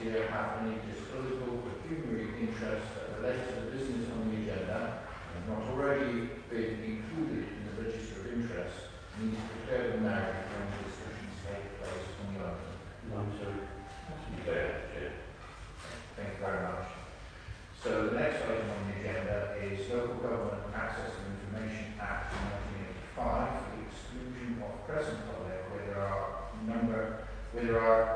here have any disposable pecuniary interests that relate to the business on the agenda and have not already been included in the register of interest, need to prepare them now when the discussions take place on the item. None, sir. Thank you very much. So the next item on the agenda is Local Government Access and Information Act 1985 for the exclusion of present public where there are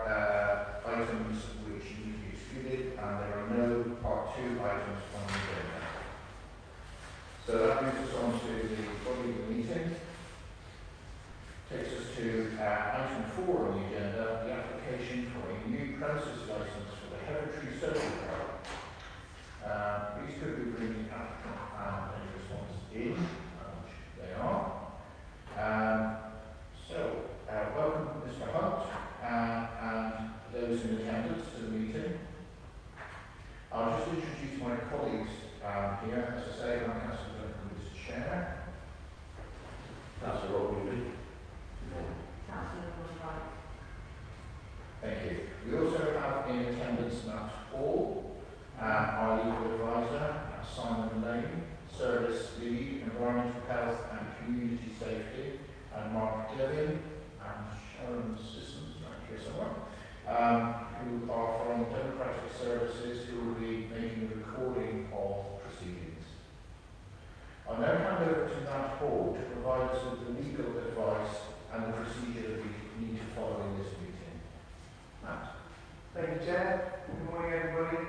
items which need to be excluded and there are no Part 2 items on the agenda. So that moves us on to the body of the meeting. Takes us to item 4 on the agenda, the application for a new premises licence for the Hereditary Social Club. Please could we bring the applicant and any responses in, which they are. Welcome Mr. Hunt and those in attendance to the meeting. I'll just introduce my colleagues here. As I say, I'm Councillor Mr. Chair. Councillor Robin. Thank you. We also have in attendance Matt Hall, our legal advisor, Simon Lane, Service Lead, Environmental Health and Community Safety, and Mark Devian, and Sharon Systems, right here somewhere, who are from Democratic Services, who will be making the recording of proceedings. I'll now hand over to Matt Hall to provide us with the legal advice and the procedure that we need to follow in this meeting. Matt. Thank you, Chair. Good morning, everybody.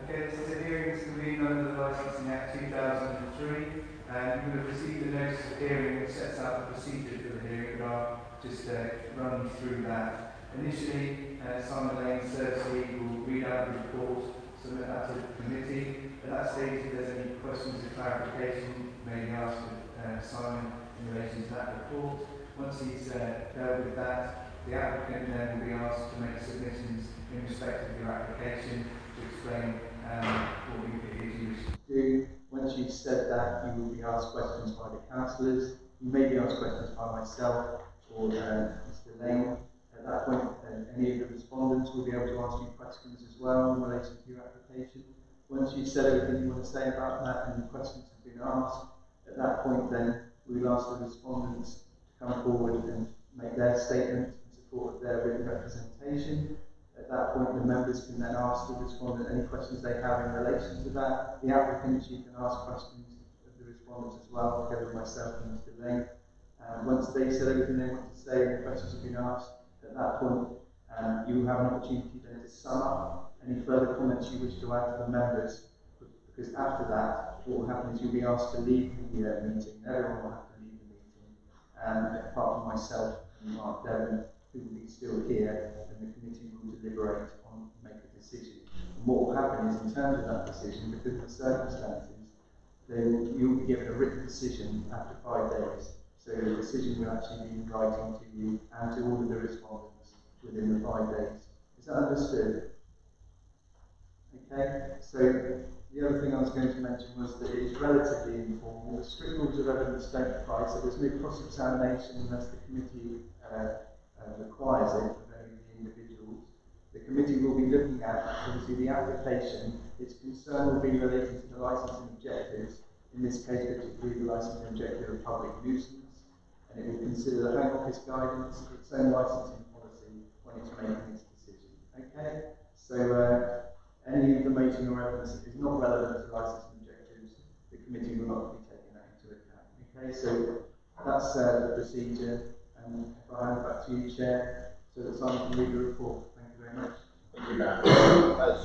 Okay, this is a hearing to convene under the Licensing Act 2003, and you will have received a notice of hearing which sets out the procedure for the hearing, and I'll just run through that. Initially, Simon Lane, Service Lead, will read out the report, submit that to the committee. At that stage, if there's any questions or clarification, may be asked of Simon in relation to that report. Once he's dealt with that, the applicant then will be asked to make submissions in respect of your application to explain what it is you wish to do. Once you've said that, you will be asked questions by the councillors. You may be asked questions by myself or Mr. Lane. At that point, any of the respondents will be able to ask you questions as well in relation to your application. Once you've said everything you want to say about that and the questions have been asked, at that point then we will ask the respondents to come forward and make their statement in support of their written representation. At that point, the members can then ask the respondent any questions they have in relation to that. The applicants, you can ask questions of the respondents as well, together with myself and Mr. Lane. Once they've said everything they want to say and the questions have been asked, at that point, you will have an opportunity then to sum up any further comments you wish to add to the members. Because after that, what will happen is you'll be asked to leave the meeting. Everyone will have to leave the meeting, apart from myself and Mark Devon, who will be still here, and the committee will deliberate on make a decision. And what will happen is, in terms of that decision, because of the circumstances, then you'll be given a written decision after 5 days. So the decision will actually be in writing to you and to all of the respondents within the 5 days. Is that understood? Okay, so the other thing I was going to mention was that it is relatively informal. The strict rules of evidence don't apply, so there's no cross-examination unless the committee requires it of any of the individuals. The committee will be looking at, obviously, the application. Its concern will be relating to the licensing objectives, in this case particularly the licensing objective of public nuisance, and it will consider the Home Office guidance, its own licensing policy when it's making its decision. Okay, so any information or evidence that is not relevant to licensing objectives, the committee will not be taking that into account. Okay, so that's the procedure. And if I hand it back to you, Chair, so that Simon can read the report. Thank you very much. Thank you, Matt. As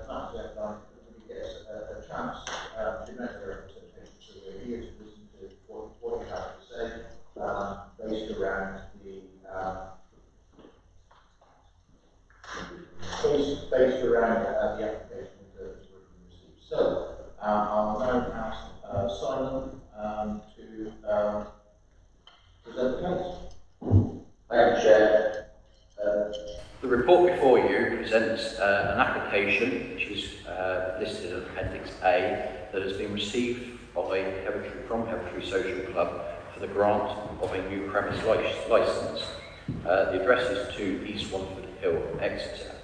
Matt said, everybody gets a chance to make their representation, so we're here to listen to what you have to say, based around the application that has been received. So I'll now ask Simon to present the case. Thank you, Chair. The report before you presents an application which is listed as Appendix A that has been received from Hereditary Social Club for the grant of a new premise licence. The address is 2 East Wanford Hill, Exeter.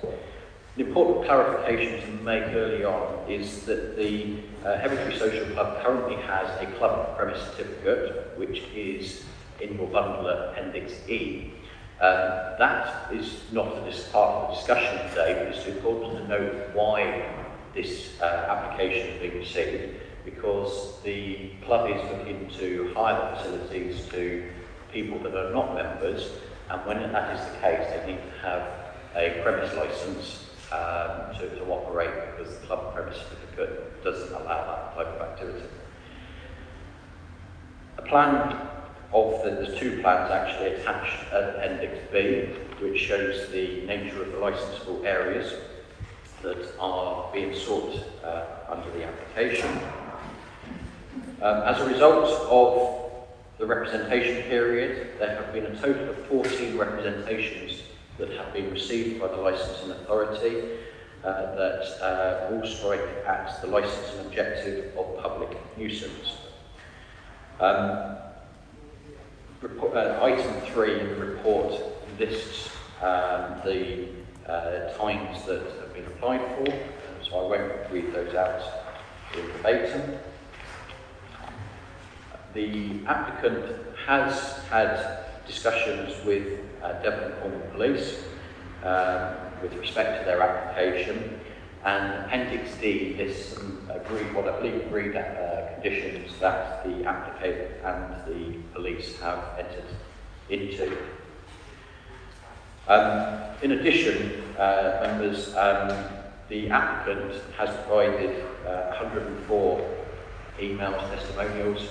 The important clarification to make early on is that the Hereditary Social Club currently has a club premise certificate, which is in your bundle at Appendix E. That is not part of the discussion today, but it's important to note why this application is being received, because the club is looking to hire the facilities to people that are not members, and when that is the case, they need to have a premise licence to operate, because the club premise certificate doesn't allow that type of activity. A plan of there's two plans actually attached at Appendix B, which shows the nature of the licensable areas that are being sought under the application. As a result of the representation period, there have been a total of 14 representations that have been received by the licensing authority that all strike at the licensing objective of public nuisance. Item 3 in the report lists the times that have been applied for, so I won't read those out in verbatim. The applicant has had discussions with Devon and Cornwall Police with respect to their application, and Appendix D lists some agreed conditions that the applicant and the police have entered into. In addition, members, the applicant has provided 104 email testimonials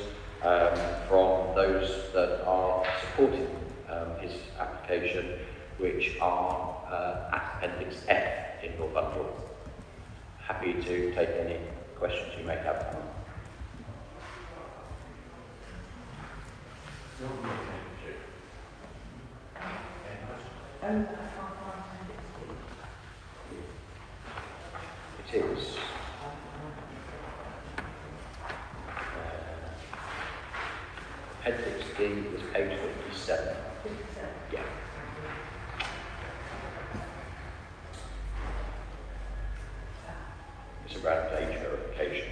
from those that are supporting his application, which are at Appendix F in your bundle. Happy to take any questions you may have. It is. Appendix D is page 57. Yeah. It's around age verification.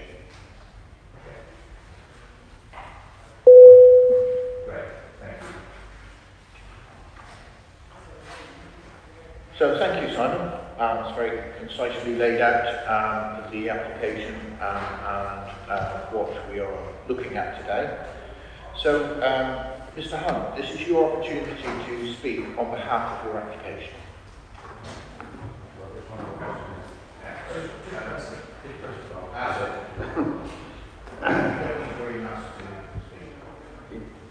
Great, thank you. So thank you, Simon. It's very concisely laid out the application and what we are looking at today. So, Mr. Hunt, this is your opportunity to speak on behalf of your application.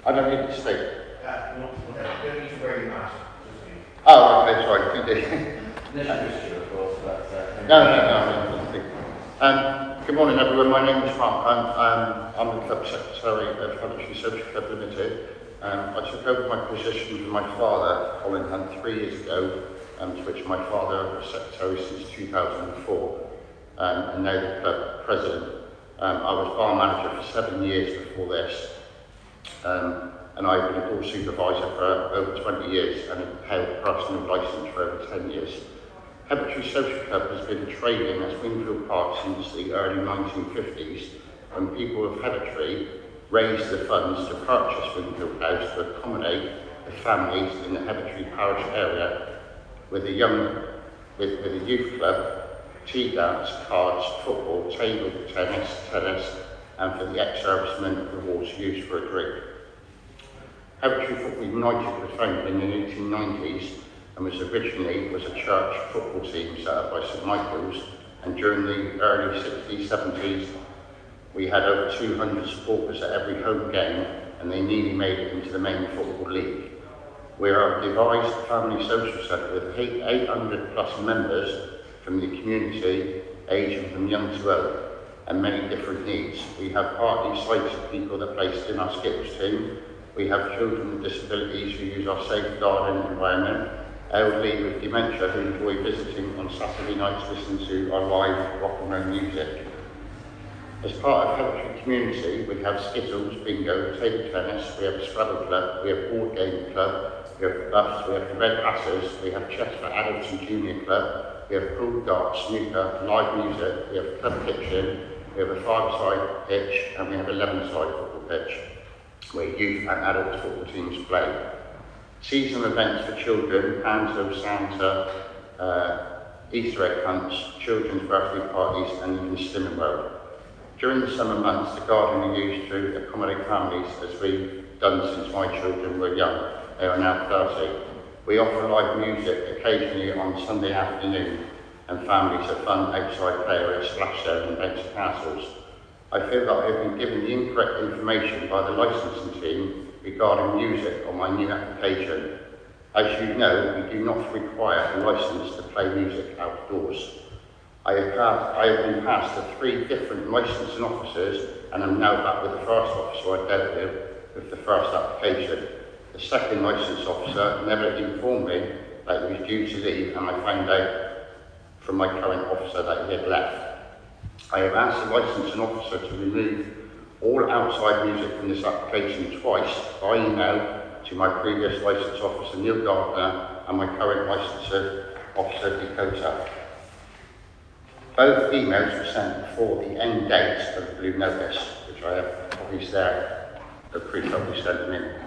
I don't need to speak. Don't need to wear your mask to speak. Oh, okay, sorry. No. Good morning, everyone. My name is Mark. I'm the Club Secretary of Hereditary Social Club Limited. I took over my position from my father following 3 years ago, to which my father was Secretary since 2004, and now the Club President. I was bar manager for 7 years before this, and I've been a board supervisor for over 20 years and held a personal licence for over 10 years. Hereditary Social Club has been trading as Wingfield Park since the early 1950s, when people of Hereditary raised the funds to purchase Wingfield House to accommodate the families in the Hereditary parish area with a youth club, tea dance, cards, football, table tennis, and for the ex-servicemen of the war to use for a drink. Hereditary Football United was founded in the 1890s and was originally a church football team set up by St Michael's, and during the early 60s, 70s we had over 200 supporters at every home game, and they nearly made it into the main football league. We are a devised family social centre with 800 plus members from the community, aging from young to old, and many different needs. We have partly sighted people that are placed in our skips team. We have children with disabilities who use our safeguarding environment, elderly with dementia who enjoy visiting on Saturday nights, listening to our live rock and roll music. As part of Hereditary community, we have skittles, bingo, table tennis, we have a Scrabble club, we have board game club, we have buffs, we have the Red Hatters, we have chess for adults and junior club, we have pool, darts, snooker, live music, we have a club kitchen, we have a 5-side pitch, and we have 11-side football pitch, where youth and adult football teams play. Seasonal events for children, Panto, Santa, Easter egg hunts, children's birthday parties, and even Slimming World. During the summer months, the garden is used to accommodate families, as we've done since my children were young. They are now 30. We offer live music occasionally on Sunday afternoon, and families have fun outside play areas, splash zones and bouncy castles. I feel that I have been given the incorrect information by the licensing team regarding music on my new application. As you know, we do not require a license to play music outdoors. I have been passed to 3 different licensing officers, and I'm now back with the first officer I dealt with the first application. The second licensing officer never informed me that he was due to leave, and I found out from my current officer that he had left. I have asked the licensing officer to remove all outside music from this application twice by email to my previous licensing officer Neil Gardner and my current licensing officer Dakota. Both emails were sent before the end date of the blue notice, which I have copies there, the proof that we sent them in.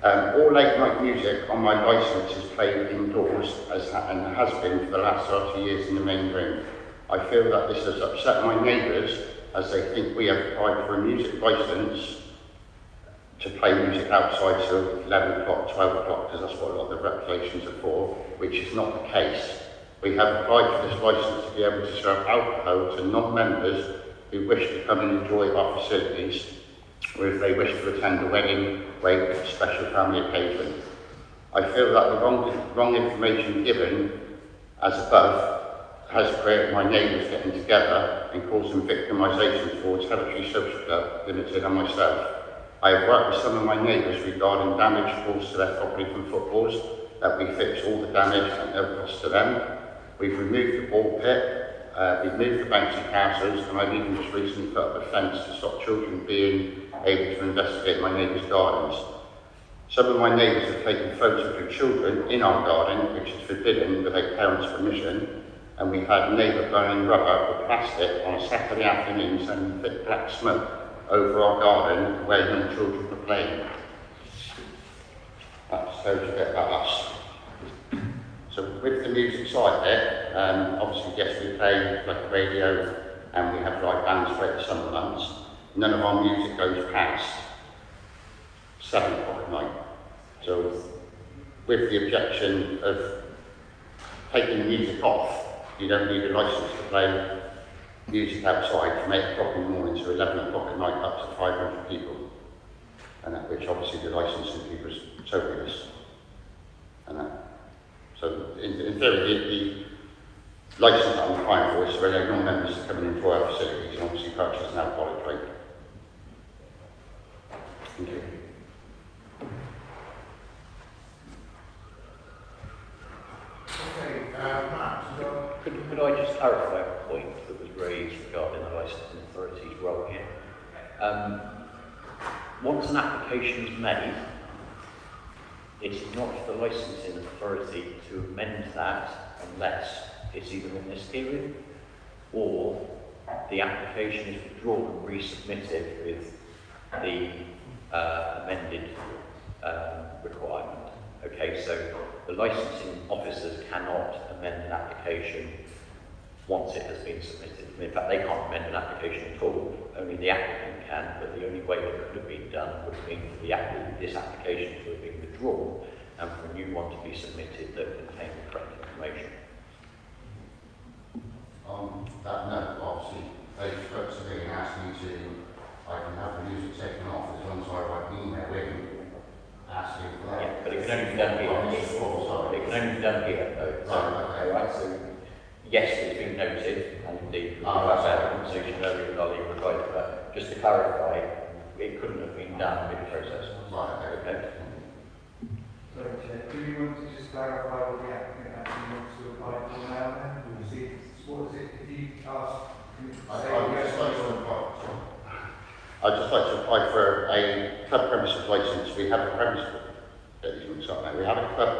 All late night music on my licence is played indoors and has been for the last 30 years in the main room. I feel that this has upset my neighbours, as they think we have applied for a music licence to play music outside till 11 o'clock, 12 o'clock, because that's what a lot of the recreations are for, which is not the case. We have applied for this licence to be able to serve alcohol to non-members who wish to come and enjoy our facilities, or if they wish to attend a wedding, wake, or special family occasion. I feel that the wrong information given, as above, has created my neighbours getting together and causing victimisation towards Territory Social Club Limited and myself. I have worked with some of my neighbours regarding damage caused to their property from footballs, that we fix all the damage at no cost to them. We've removed the ball pit, we've moved the bouncy castles, and I've even just recently put up a fence to stop children being able to investigate my neighbours' gardens. Some of my neighbours have taken photos of children in our garden, which is forbidden without parents' permission, and we've had a neighbour burning rubber or plastic on a Saturday afternoon, sending thick black smoke over our garden where young children were playing. That tells you a bit about us. So with the music side of it, obviously yes, we play like a radio and we have live bands for the summer months. None of our music goes past 7 o'clock at night. So with the objection of taking the music off, you don't need a licence to play music outside from 8 o'clock in the morning to 11 o'clock at night up to 500 people. And that, which obviously the licensing people is totally this. And that. So in theory, the licence that I'm applying for is for non-members to come in for our facilities and obviously purchase an alcoholic drink. Thank you. Okay, Matt, Could I just clarify a point that was raised regarding the licensing authority's role here? Once an application is made, it's not the licensing authority to amend that unless it's either in this period or the application is withdrawn and resubmitted with the amended requirement. Okay, so the licensing officers cannot amend an application once it has been submitted. In fact, they can't amend an application at all. Only the applicant can, but the only way that could have been done would have been for this application to have been withdrawn and for a new one to be submitted that contained the correct information. On that note, obviously, they spoke to me and asked me to, I can have the music taken off as long as I write an email in asking for that. Yeah, but it can only be done here. It can only be done here, though. So, Right, okay. Alright, so yes, it's been noted, and indeed, we've had a conversation earlier with our legal advisor, but just to clarify, it couldn't have been done mid-process. Right, okay. Sorry, Chair, do you want to just clarify what the applicant actually wants to apply for now then? See, what was it, if you ask, I'd just like to apply for a club premises licence. We have a premises, we have a club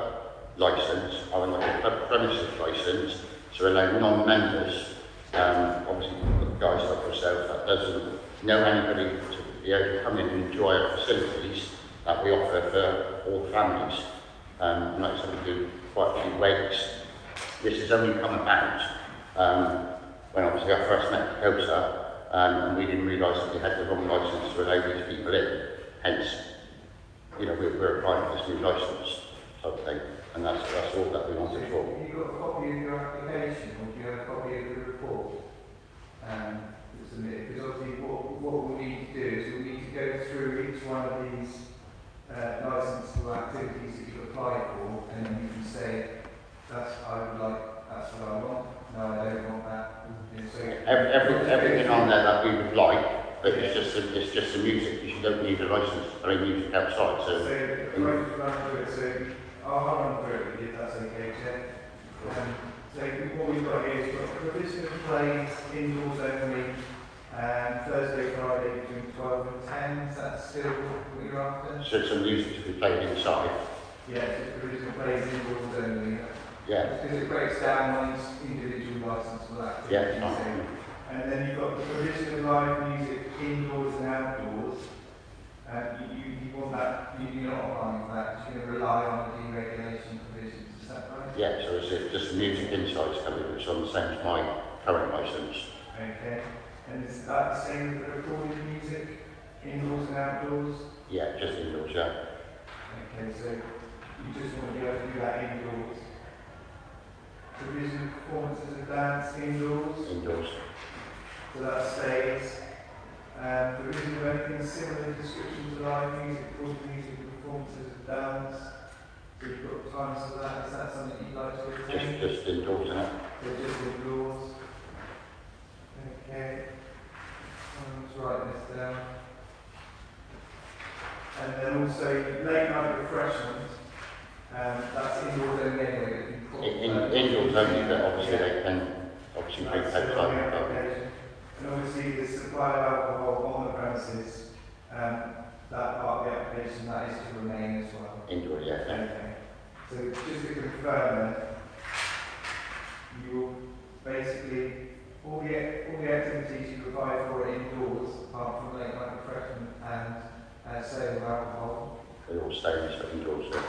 licence, I would like a premises licence, so allow non-members, obviously the guys like yourself that doesn't know anybody to be able to come in and enjoy our facilities that we offer for all the families. And like I said, we do quite a few wakes. This has only come about when obviously I first met Dakota, and we didn't realise that we had the wrong licence to allow these people in. Hence, you know, we're applying for this new licence type of thing, and that's all that we wanted for. Have you got a copy of your application, or do you have a copy of the report? To submit? Because obviously what we need to do is we need to go through each one of these licensable activities that you've applied for, and then you can say, that's what I want, no, I don't want that. And so Everything on there that we would like, but it's just the music, because you don't need a licence to play music outside. So if I just run through it, so I'll run through it if that's okay, Chair. So what we've got here is we've got provision of plays indoors only, Thursday, Friday between 12 and 10. Is that still what you're after? So some music to be played inside. Yes, it's provision of plays indoors only. Yeah. Because it breaks down on each individual licensable activity. Yeah, So, and then you've got the provision of live music indoors and outdoors. You want that, you're not applying for that, you're going to rely on the deregulation provisions, is that right? Yeah, so it's just the music inside covered, which is on the same as my current licence. Okay. And is that the same with the recorded music, indoors and outdoors? Yeah, just indoors, yeah. Okay, so you just want to be able to do that indoors. Provision of performances of dance indoors, Indoors. so that stays. Provision of anything similar in description to live music, recorded music, and performances of dance. So you've got times for that. Is that something you'd like to retain? Just indoors, isn't it? So just indoors. Okay. Let's write this down. And then also late night refreshments. That's indoors only anyway. Indoors only, but obviously they can obviously bring outside. And obviously the supply of alcohol on the premises, that part of the application, that is to remain as well. Indoor, yeah. Okay. So just to confirm that, you will basically, all the activities you provide for are indoors, apart from late night refreshment and sale of alcohol. They all stay indoors, so.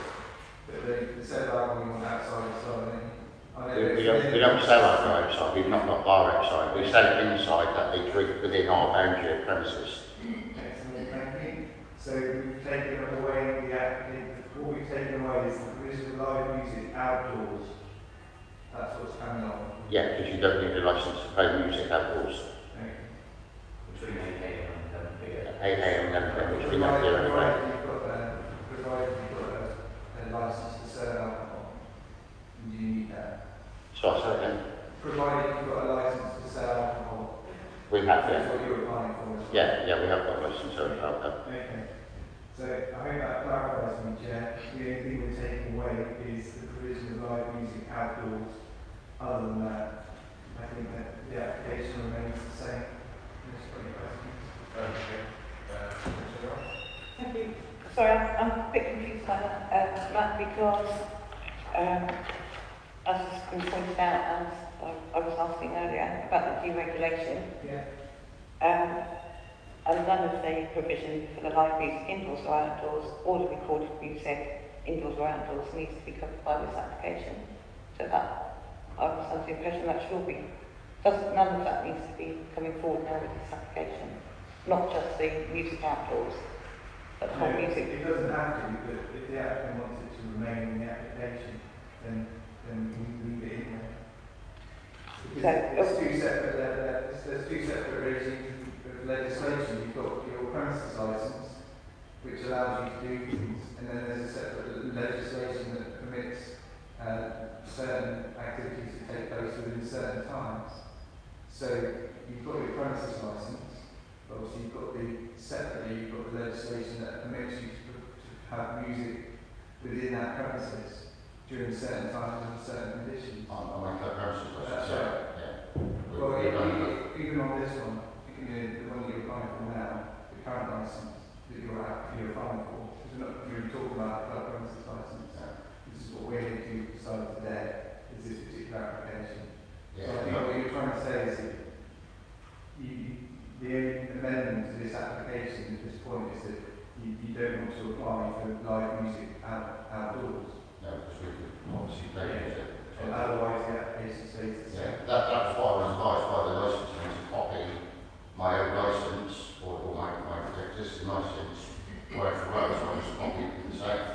But the sale of alcohol you want outside as well, don't you? We don't sell alcohol outside, we've not got bar outside. We sell it inside that they drink within our boundary of premises. Excellent, thank you. So we've taken away what we've taken away is the provision of live music outdoors. That's what's coming on. Yeah, because you don't need a licence to play music outdoors. Okay. Between 8 a.m. and 11 p.m. 8 a.m. and 11 p.m, which we don't do anyway. Provided you've got a licence to serve alcohol. Do you need that? So I said then, Provided you've got a licence to sell alcohol. we have, That's yeah. what you're applying for. Yeah, we have got a licence to alcohol. Okay. So I hope that clarifies me, Chair. The only thing we're taking away is the provision of live music outdoors. Other than that, I think that the application remains the same. Unless you've got any questions. Thank you. Sorry, I'm a bit confused by that, because as has been pointed out, and I was asking earlier about the deregulation, Yeah. and none of the provision for the live music indoors or outdoors, or the recorded music indoors or outdoors needs to be covered by this application. So that I was under the impression that should be, none of that needs to be coming forward now with this application, not just the music outdoors, but the whole No, music. it doesn't have to, but if the applicant wants it to remain in the application, then we leave it in there. Because there's two separate regimes of legislation. You've got your premises licence, which allows you to do things, and then there's a separate legislation that permits certain activities to take place within certain times. So you've got your premises licence, but obviously you've got the legislation that permits you to have music within that premises during certain times and certain conditions. On my premises licence, That's yeah. right. Yeah. Well, even on this one, the one that you're applying for now, the current licence that you're applying for, because we're not really talking about the premises licence. This is what we're here to outside today is this particular application. So I Yeah. think what you're trying to say is that the only amendment to this application at this point is that you don't want to apply for live music outdoors. No, because we could obviously play music. And otherwise the application stays the same. Yeah, that's why I was advised by the licensing to copy my own licence or my existing licence wherever else I was copying the same.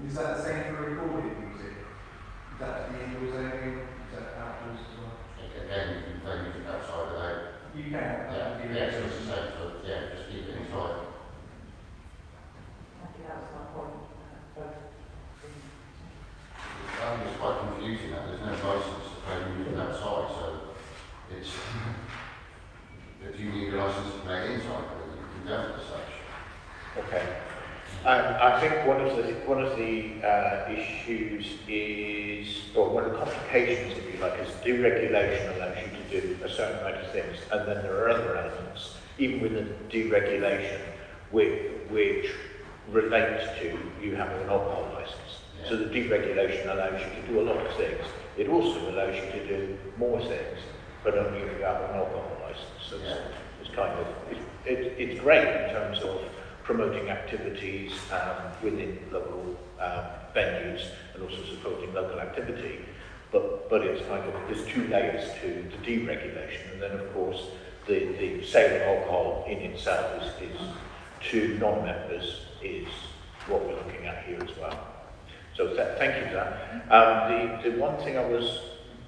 Is that the same for recorded music? Is that the indoors only? Is that outdoors as well? Again, you can play music outside without. You can. Yeah, so it's the same, so yeah, just keep it inside. I think that was my point. It's quite confusing that there's no licence to play music outside, so it's. If you need a licence to play inside, then you can go as such. Okay. I think one of the issues is, or one of the complications, if you like, is deregulation allows you to do a certain amount of things, and then there are other elements, even within deregulation, which relate to you having an alcohol licence. Yeah. So the deregulation allows you to do a lot of things. It also allows you to do more things, but only if you have an alcohol licence. So it's kind of, it's great in terms of promoting activities within local venues and also supporting local activity. But it's kind of, there's two layers to the deregulation, and then of course the sale of alcohol in itself is to non-members is what we're looking at here as well. So thank you for that. The one thing I was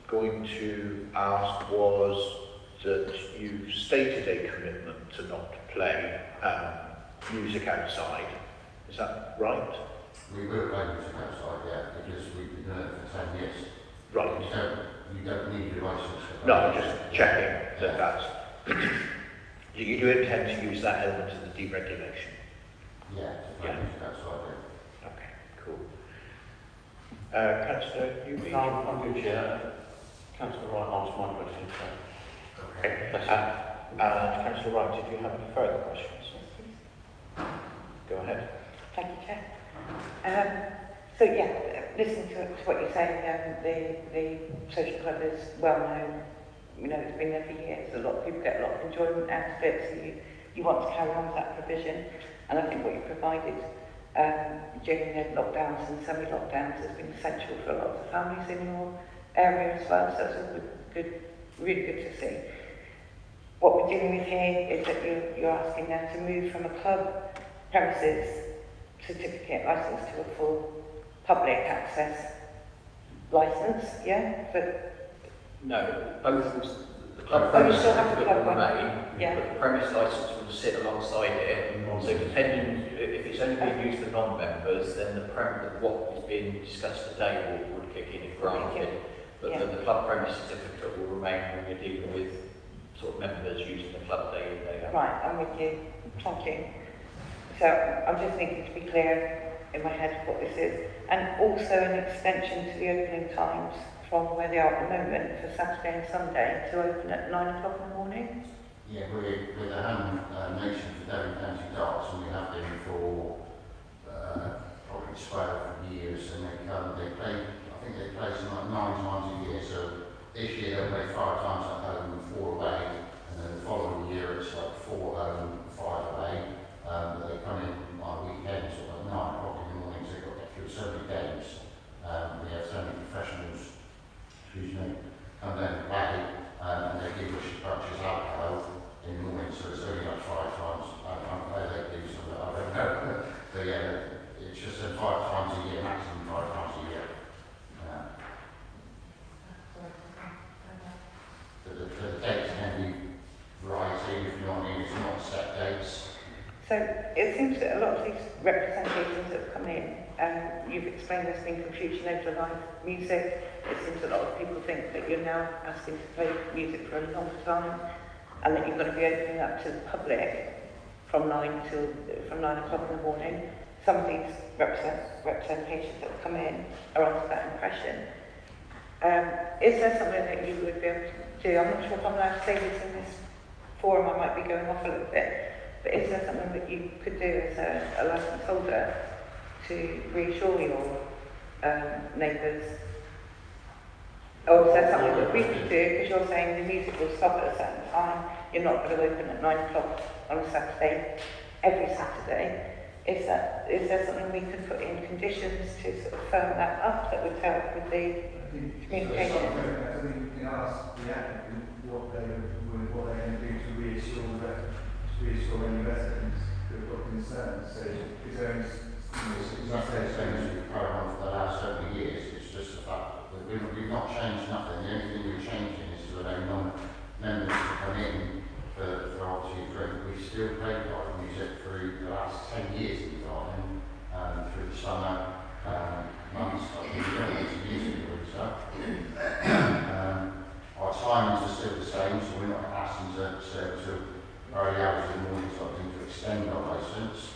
going to ask was that you stated a commitment to not play music outside. Is that right? We will play music outside, yeah, because we've been doing it for 10 years. Right. You don't need your licence for that. No, I'm just checking that that's... You do intend to use that element of the deregulation? Yeah, to play music outside, yeah. Okay, cool. Councillor Newby? No, I'm good, Chair. Councillor Wright answered my question, so. Okay. That's And Councillor Wright, did you have any further questions? Go ahead. Thank you, Chair. So yeah, listening to what you're saying, the social club is well known. You know, it's been there for years. A lot of people get a lot of enjoyment out of it, so you want to carry on with that provision. And I think what you provided during the lockdowns and semi-lockdowns has been essential for a lot of the families in your area as well. So it's all good, really good to see. What we're dealing with here is that you're asking them to move from a club premises certificate licence to a full public access licence, yeah? But No, both the club Oh, you premise still have the certificate club will one? remain, Yeah. but the premise licence will sit alongside it. So depending, if it's only being used for non-members, then what is being discussed today would kick in if granted. But Yeah. the club premise certificate will remain when you're dealing with sort of members using the club day in, day out. right, I'm with you. Thank you. So I'm just thinking to be clear in my head what this is. And also an extension to the opening times from where they are at the moment for Saturday and Sunday to open at 9 o'clock in the morning. Yeah, we're the home nation for Devon County Darts, and we have been for probably 12 years, and they play, I think they play something like 9 times a year, so this year they'll play 5 times at home and 4 away, and then the following year it's like 4 home, 5 away, but they come in on weekends, sort of 9 o'clock in the morning, so they've got to get through so many games. We have so many professionals, come down and play, and they give us purchase alcohol in the morning, so it's only like 5 times. I don't know they do something, I don't know. But yeah, it's just 5 times a year, maximum 5 times a year. The dates can be variety, if you know what I mean, it's not set dates. So it seems that a lot of these representations that have come in, you've explained there's been confusion over the live music. It seems a lot of people think that you're now asking to play music for a long time and that you're going to be opening up to the public from 9 o'clock in the morning. Some of these representations that have come in are under that impression. Is there something that you would be able to do? I'm not sure if I'm allowed to say this in this forum, I might be going off a little bit. But is there something that you could do as a licence holder to reassure your neighbours? Or is there something that we could do, because you're saying the music will stop at a certain time, you're not going to open at 9 o'clock on a Saturday, every Saturday. Is there something we could put in conditions to sort of firm that up that would help with the communication? I think you can ask the applicant what they're going to do to reassure any residents who have got concerns. So is there any, It's not the same as we've carried on for the last several years. It's just the fact that we've not changed nothing. The only thing we're changing is to allow non-members to come in for obviously a drink. We still play live music through the last 10 years in the garden, through the summer months, like the music groups up. Our timings are still the same, so we're not asking to serve till early hours in the morning, so I think to extend our licence.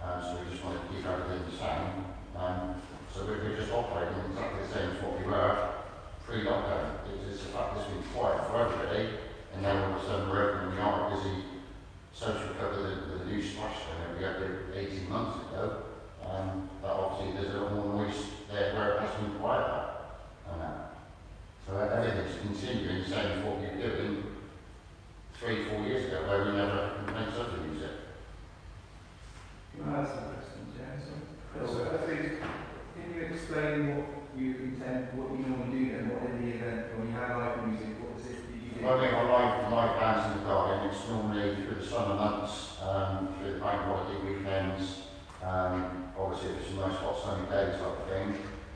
So we just want to keep everything the same. So we're just operating exactly the same as what we were pre-lockdown. It's the fact that it's been quiet for everybody, and then all of a sudden we're open. We are a busy social club with a new splash that we had there 18 months ago. But obviously there's a lot more noise there where it has been quieter. So everything's continuing the same as what we were doing 3-4 years ago, where we never had complaints of the music. can I ask some questions, James? So I think, can you explain what you intend, what you normally do then, what in the event, when you have live music, what is it that you do? Well, I think I like bands in the garden. It's normally through the summer months, through the bank holiday weekends, obviously if it's a nice hot sunny day type of thing.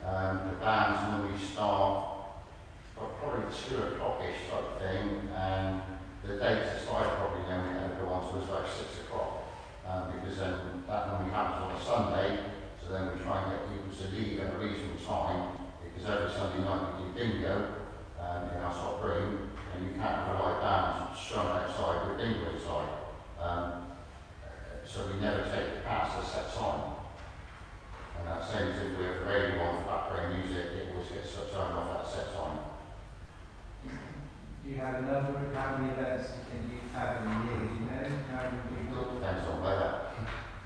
The bands normally start probably 2 o'clock-ish type of thing, and the dates that I probably only ever go on to is like 6 o'clock, because then that normally happens on a Sunday, so then we try and get people to leave at a reasonable time, because every Sunday night we do bingo in our top room, and you can't have a live band strung outside with bingo inside. So we never take it past a set time. And that same as if we have radio on for background music, it always gets turned off at a set time. Do you have a number of how many events can you have in a year? Do you know how many people? It depends on weather.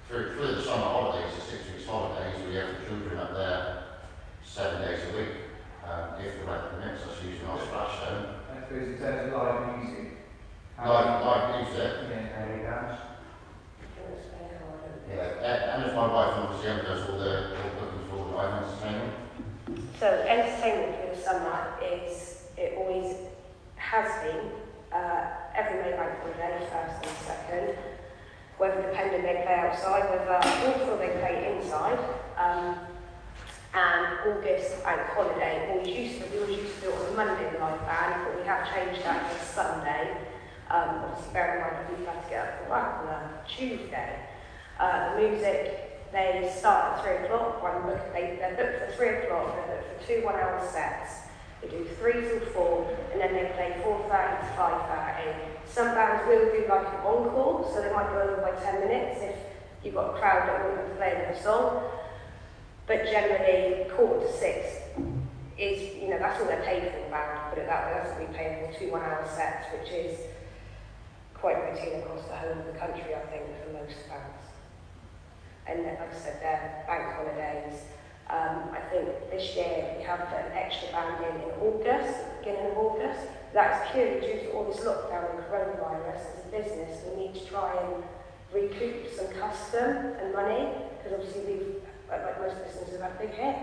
Through the summer holidays, the 6 weeks holidays, we have the children up there 7 days a week. If the weather permits, that's usually our splash zone. I suppose in terms of live music. Live music. Yeah, how many bands? Yeah, and as my wife obviously does all the bookings for all the live entertainment. So entertainment for the summer is, it always has been, every May bank holiday, 1st and 2nd, whether dependent they play outside, whether also they play inside, and August bank holiday, we always used to do it on a Monday night band, but we have changed that to Sunday. Obviously bear in mind we've had to get up for work on a Tuesday. The music, they start at 3 o'clock, they're booked for 3 o'clock, they're booked for 2 1-hour sets. They do 3 till 4, and then they play 4:30 to 5:30. Some bands will do like an encore, so they might go over by 10 minutes if you've got a crowd that want to play their song. But generally, 5:45 is, that's all they're paid for, the band, put it that way. That's what we pay for 2 1-hour sets, which is quite routine across the whole of the country, I think, for most bands. And then, like I said, they're bank holidays. I think this year we have put an extra band in August, at the beginning of August. That's purely due to all this lockdown and coronavirus. As a business, we need to try and recoup some custom and money, because obviously we've, like most businesses, have had a big hit.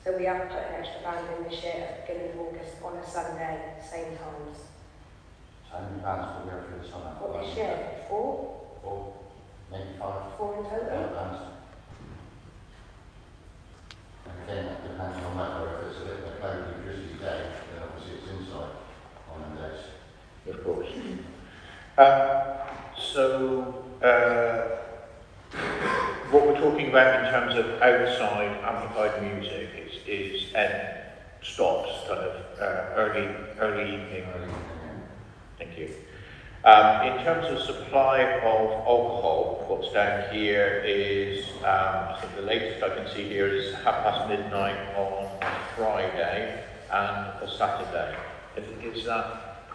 So we have put an extra band in this year at the beginning of August on a Sunday, same times. How many bands will go through the summer? What this year? 4? 4, maybe 5. 4 in total? Bands. And again, that depends on weather. If it's a bit of a cloudy, drizzly day, then obviously it's inside on them days. Of course. What we're talking about in terms of outside amplified music is stops kind of early evening. Thank you. In terms of supply of alcohol, what's down here is, I think the latest I can see here is midnight on Friday and a Saturday. Is that,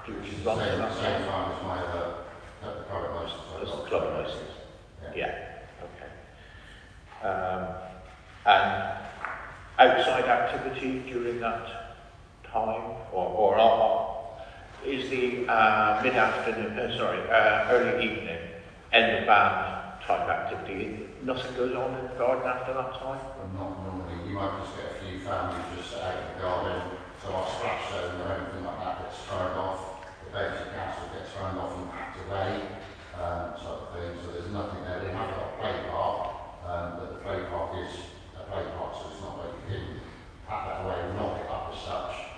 do you run Same that? time as my private license. As the club license? Yeah, okay. And outside activity during that time, or is the mid-afternoon, early evening, end of band type activity? Nothing goes on in the garden after that time? Well, not normally. You might just get a few families just out in the garden, so our splash zone or anything like that gets turned off, the basic gas will get turned off and packed away, sort of thing. So there's nothing there. We have got a play park, but the play park is a play park, so it's not like you can pack that away and knock it up as such.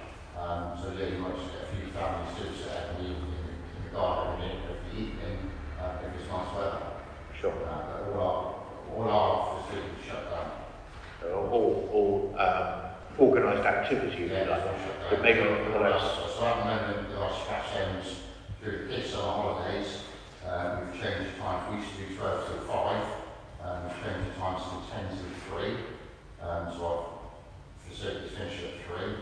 So yeah, you might just get a few families just out in the garden in the evening, if it's nice weather. Sure. But all our facilities shut down. All organised activity, if you like, but maybe nevertheless. So at the moment, our splash zones through the kids on holidays, we've changed the times. We used to do 12 till 5, we've changed the times from 10 till 3. So our facilities finish at 3.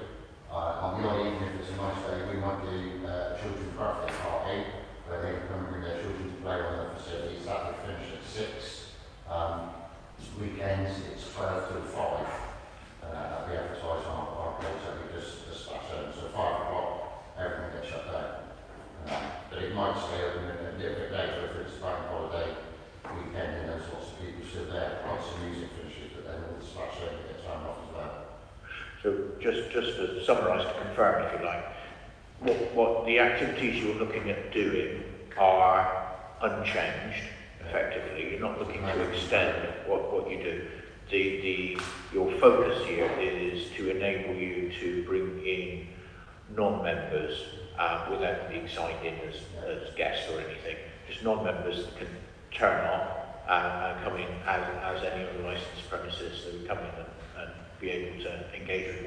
On the odd evening, if it's a nice day, we might do a children's birthday party, where they can come and bring their children to play on the facilities. That will finish at 6. Weekends, it's 12 till 5. That'll be advertised on our page, so we just the splash zone. So 5 o'clock, everything gets shut down. But it might stay open a little bit later if it's a bank holiday weekend and there's lots of people still there. Lots of music finishes, but then all the splash zone gets turned off as well. So just to summarise, to confirm, if you like, what the activities you're looking at doing are unchanged, effectively. You're not looking to extend what you do. Your focus here is to enable you to bring in non-members without being signed in as guests or anything. Just non-members that can turn up and come in as any other licensed premises, so we come in and be able to engage with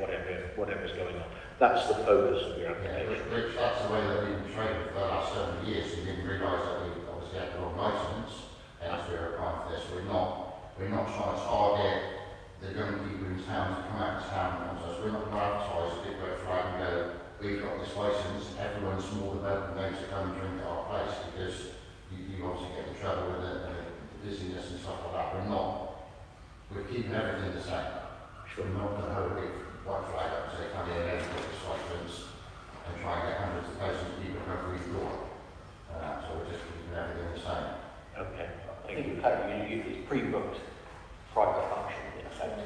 whatever's going on. That's the focus of your application. Yeah, Rich, that's the way that we've been trained for the last 7 years. We didn't realise that we obviously had the wrong licence, hence we were applying for this. We're not trying to target the young people in town to come out of town and so we're not going to advertise a big red flag and go, we've got this licence, everyone's more than welcome to come and drink at our place, because you obviously get in trouble with it and the busyness and stuff like that. We're keeping everything the same. We're not going to hold a big white flag up and say, come here and put this licence and try and get hundreds of thousands of people over each door. So we're just keeping everything the same. Okay, I think it's pre-booked private function, in effect.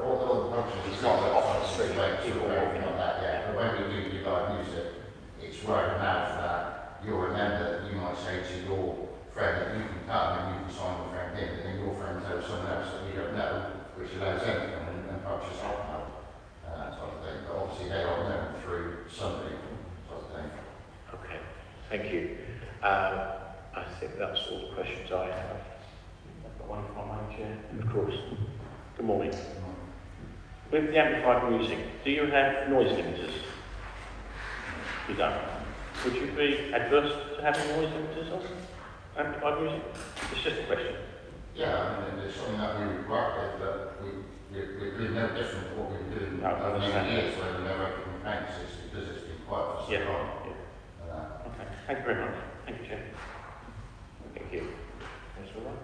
All the functions, It's not off the street, people walking on that, yeah. But when we do live music, it's word of mouth that you're a member, that you might say to your friend that you can come and you can sign your friend in, and then your friend tells someone else that you don't know, which allows them to come and purchase alcohol, sort of thing. But obviously they are known through some people, sort of thing. okay, thank you. I think that's all the questions I have. I've got one from my chair. Of course. Good morning. With the amplified music, do you have noise limiters? You don't. Would you be adverse to having noise limiters on amplified music? It's just a question. Yeah, I mean, it's something that we would work with, but we're doing no different to what we've been doing No, I over many understand. years where we never complaints. It's because it's been quiet for so Yeah. long. Yeah. Okay. Thank you very much. Thank you, Chair. Thank you. That's all right.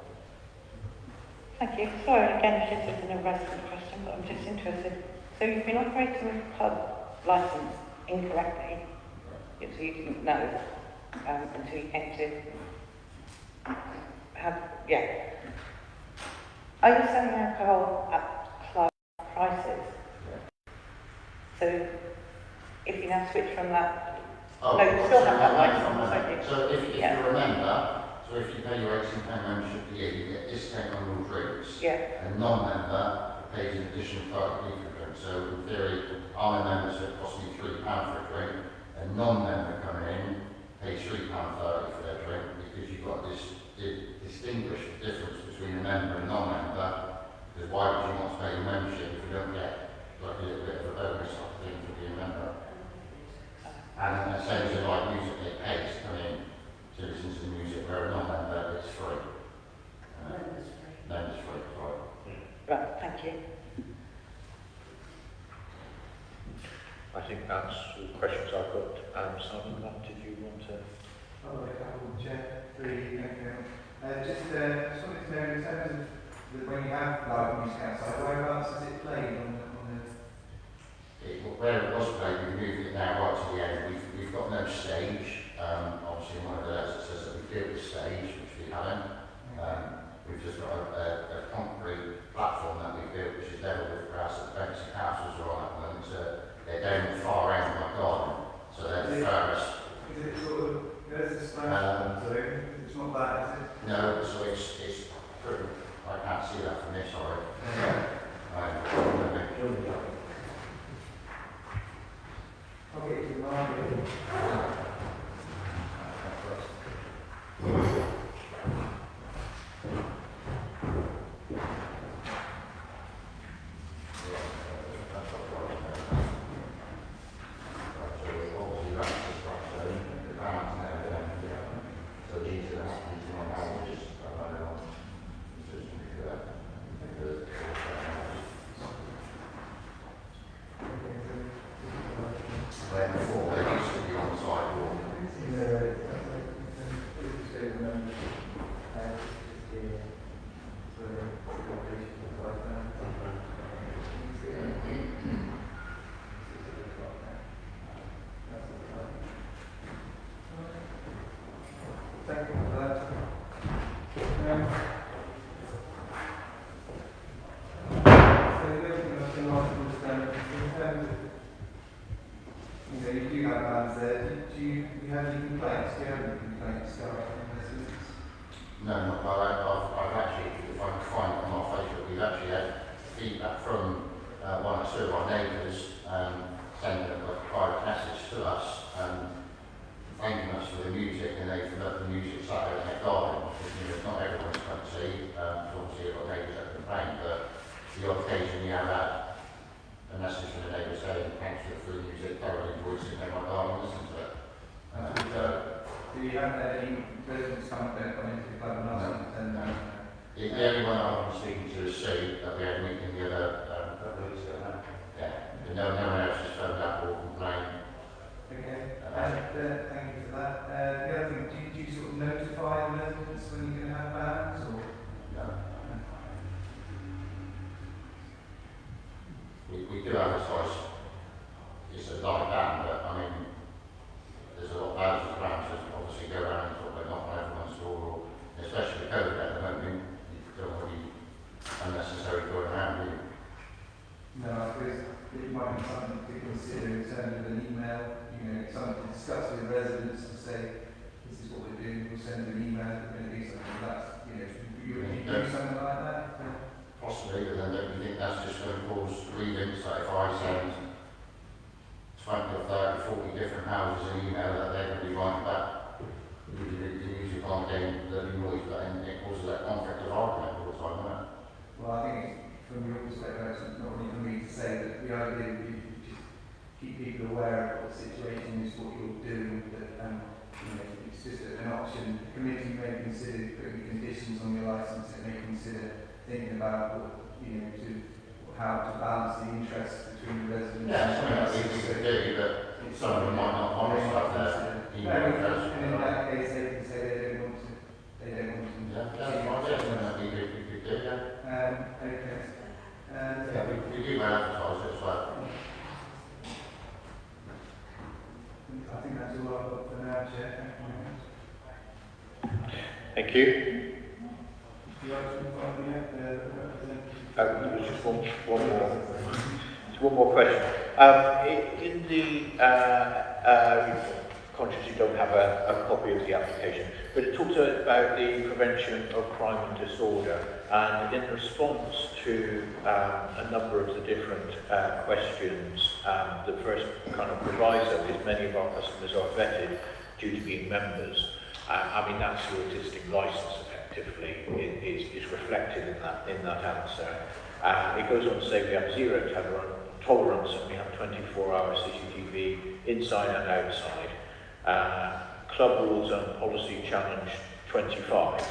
Thank you. Sorry, again, I should have been a resident question, but I'm just interested. So you've been operating a pub licence incorrectly, so you didn't know until you came to have, yeah. Are you selling alcohol at club prices? So if you now switch from that, Oh, no, you still have that so licence, don't you? So if Yeah. you remember, so if you pay your £18 membership a year, you get a discount on all drinks. Yeah. A non-member pays an additional 30p for a drink. So in theory, I'm a member, so it costs me £3 for a drink. A non-member coming in pays £3.30 for their drink, because you've got this distinguish the difference between a member and non-member. Because why would you want to pay your membership if you don't get like a little bit of a bonus sort of thing for being a member? And the same as in like music, they pay to come in to listen to the music, where a non-member is free. Member's free, sorry. Right, thank you. I think that's all the questions I've got. Simon, did you want to? Oh, Chair, thank you. Just wanted to know, in terms of when you have live music outside, whereabouts is it played on the where it was played, we moved it now right to the end. We've got no stage. Obviously, in one of the letters it says that we built the stage, which we haven't. We've just got a concrete platform that we built, which is level with grass that the Benson Castles are on at the moment. They're down the far end of my garden, so they're the furthest. Is it sort of, there's a splash, so it's not bad, is it? No, so it's pretty, I can't see that from this, sorry. Okay, to market. Thank you for that. So the other thing I was going to ask was, in terms of, you do have bands there, do you have any complaints? Do you have any complaints from residents? No, not well. I've actually, if I can find it on our Facebook, we've actually had feedback from one or two of our neighbours sending a private message to us thanking us for the music, and they've let the music sat out in their garden, because it's not everyone's cup of tea. Obviously, I've got neighbours that complain, but the odd occasion you have had a message from the neighbour saying, thanks for the free music, thoroughly enjoyed sitting in my garden and listen to it. Do you have any residents come up there into the club and ask them? The only one I've been speaking to is Sue, that we had a meeting the other couple of weeks ago now. Yeah, but no one else has phoned up or complained. Okay, thank you for that. The other thing, do you sort of notify the residents when you're going to have bands, or? No. We do advertise, it's a live band, but I mean, there's a lot of bands around, so obviously go around and talk about not on everyone's door, or especially with COVID at the moment, you don't want to be unnecessarily going around, do you? No, I suppose it might be something to consider in terms of an email, something to discuss with residents and say, this is what we're doing, we'll send an email, we're going to do something like that, you do something like that? Possibly, but then don't you think that's just going to cause grievance, like if I send 20 or 30, 40 different houses an email that they're going to be writing back, you usually can't gain the noise, but then it causes that conflict of argument all the time, doesn't it? Well, I think from your perspective, it's not really for me to say that the idea would be to just keep people aware of what the situation is, what you're doing, that it's just an option. The committee may consider putting conditions on your licence, it may consider thinking about what, how to balance the interests between the residents. Yeah, something that we could do, but some of them might not want to have their email address. And in that case, they can say they don't want to. Yeah, that's fine, yeah, something that we could do, yeah. Okay. Yeah, we do advertise it as well. I think that's all I've got for now, Chair. Thank you. Do you like to invite me up, representative? There was just one more question. In the conscious you don't have a copy of the application, but it talks about the prevention of crime and disorder, and in response to a number of the different questions, the first kind of proviso is many of our customers are vetted due to being members. I mean, that's your existing licence effectively is reflected in that answer. It goes on to say we have zero tolerance and we have 24-hour CCTV inside and outside. Club rules and policy challenge 25.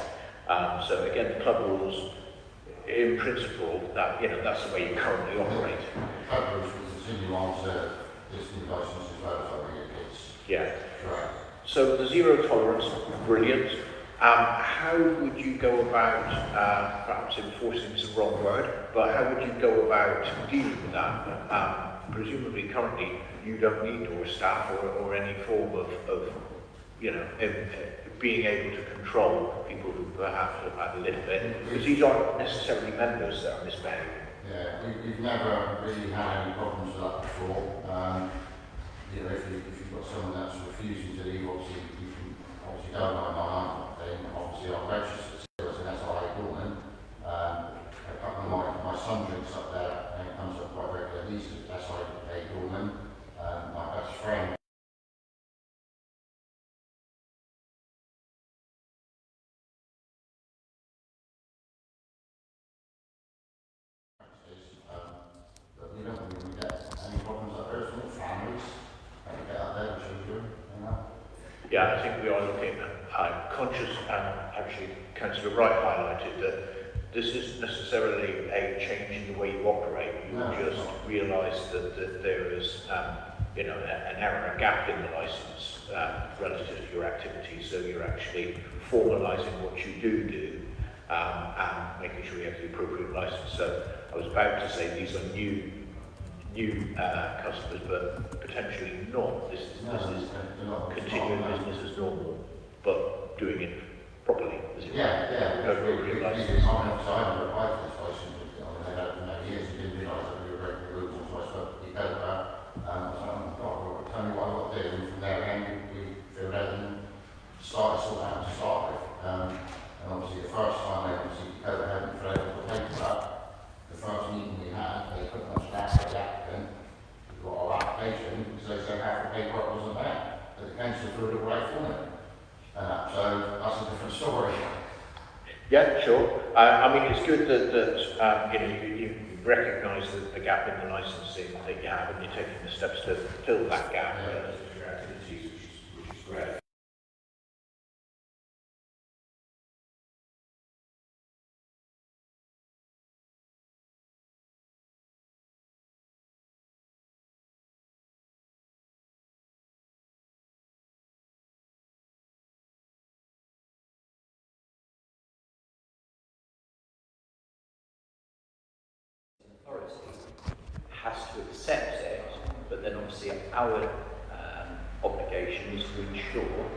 So again, the club rules, in principle, that's the way you currently operate. Club rules will continue on to this new licence as well, so I think it's Yeah. correct. So the zero tolerance, brilliant. How would you go about, perhaps enforcing is the wrong word, but how would you go about dealing with that? presumably currently you don't need or staff or any form of you know, being able to control people who perhaps have had a little bit, because these aren't necessarily members that are misbehaving. Yeah, we've never really had any problems with that before. You know, if you've got someone that's refusing to leave, obviously you can obviously go on thing. Obviously I'm registered still as an SIA doorman. A couple of my son drinks up there and it comes up quite regularly. He's an SIA doorman. My best friend is, but we don't really get any problems up there. It's all families. Get out there with children, you know. Yeah, I think we are looking at, I'm conscious, and actually Councillor Wright highlighted that this isn't necessarily a change in the way you operate. You No, just realise that there is, you know, an error, a gap in the licence relative to your activities. So you're actually formalising what you do, and making sure you have the appropriate licence. So I was about to say these are new customers, but potentially not. This is continuing business as normal, but doing it properly. Yeah. Appropriate licence. I haven't applied for this license. They've had it for many years. You didn't realise that we were breaking the rules, and so I spoke to the developer. I was like, oh God, well, tell me what I've got to do. And from there, again, we filled out and started sorting out to start with. And obviously, the first time they obviously go ahead and fill out the paperwork, the first meeting we had, they put much down for the applicant. We got our application because they said half the paperwork wasn't there, but the council filled it right for them. So that's a different story. Yeah, sure. I mean, it's good that you know, you recognise the gap in the licensing that you have, and you're taking the steps to fill that gap relative to your activities, which is great. Authority has to accept it, but then obviously our obligation is to ensure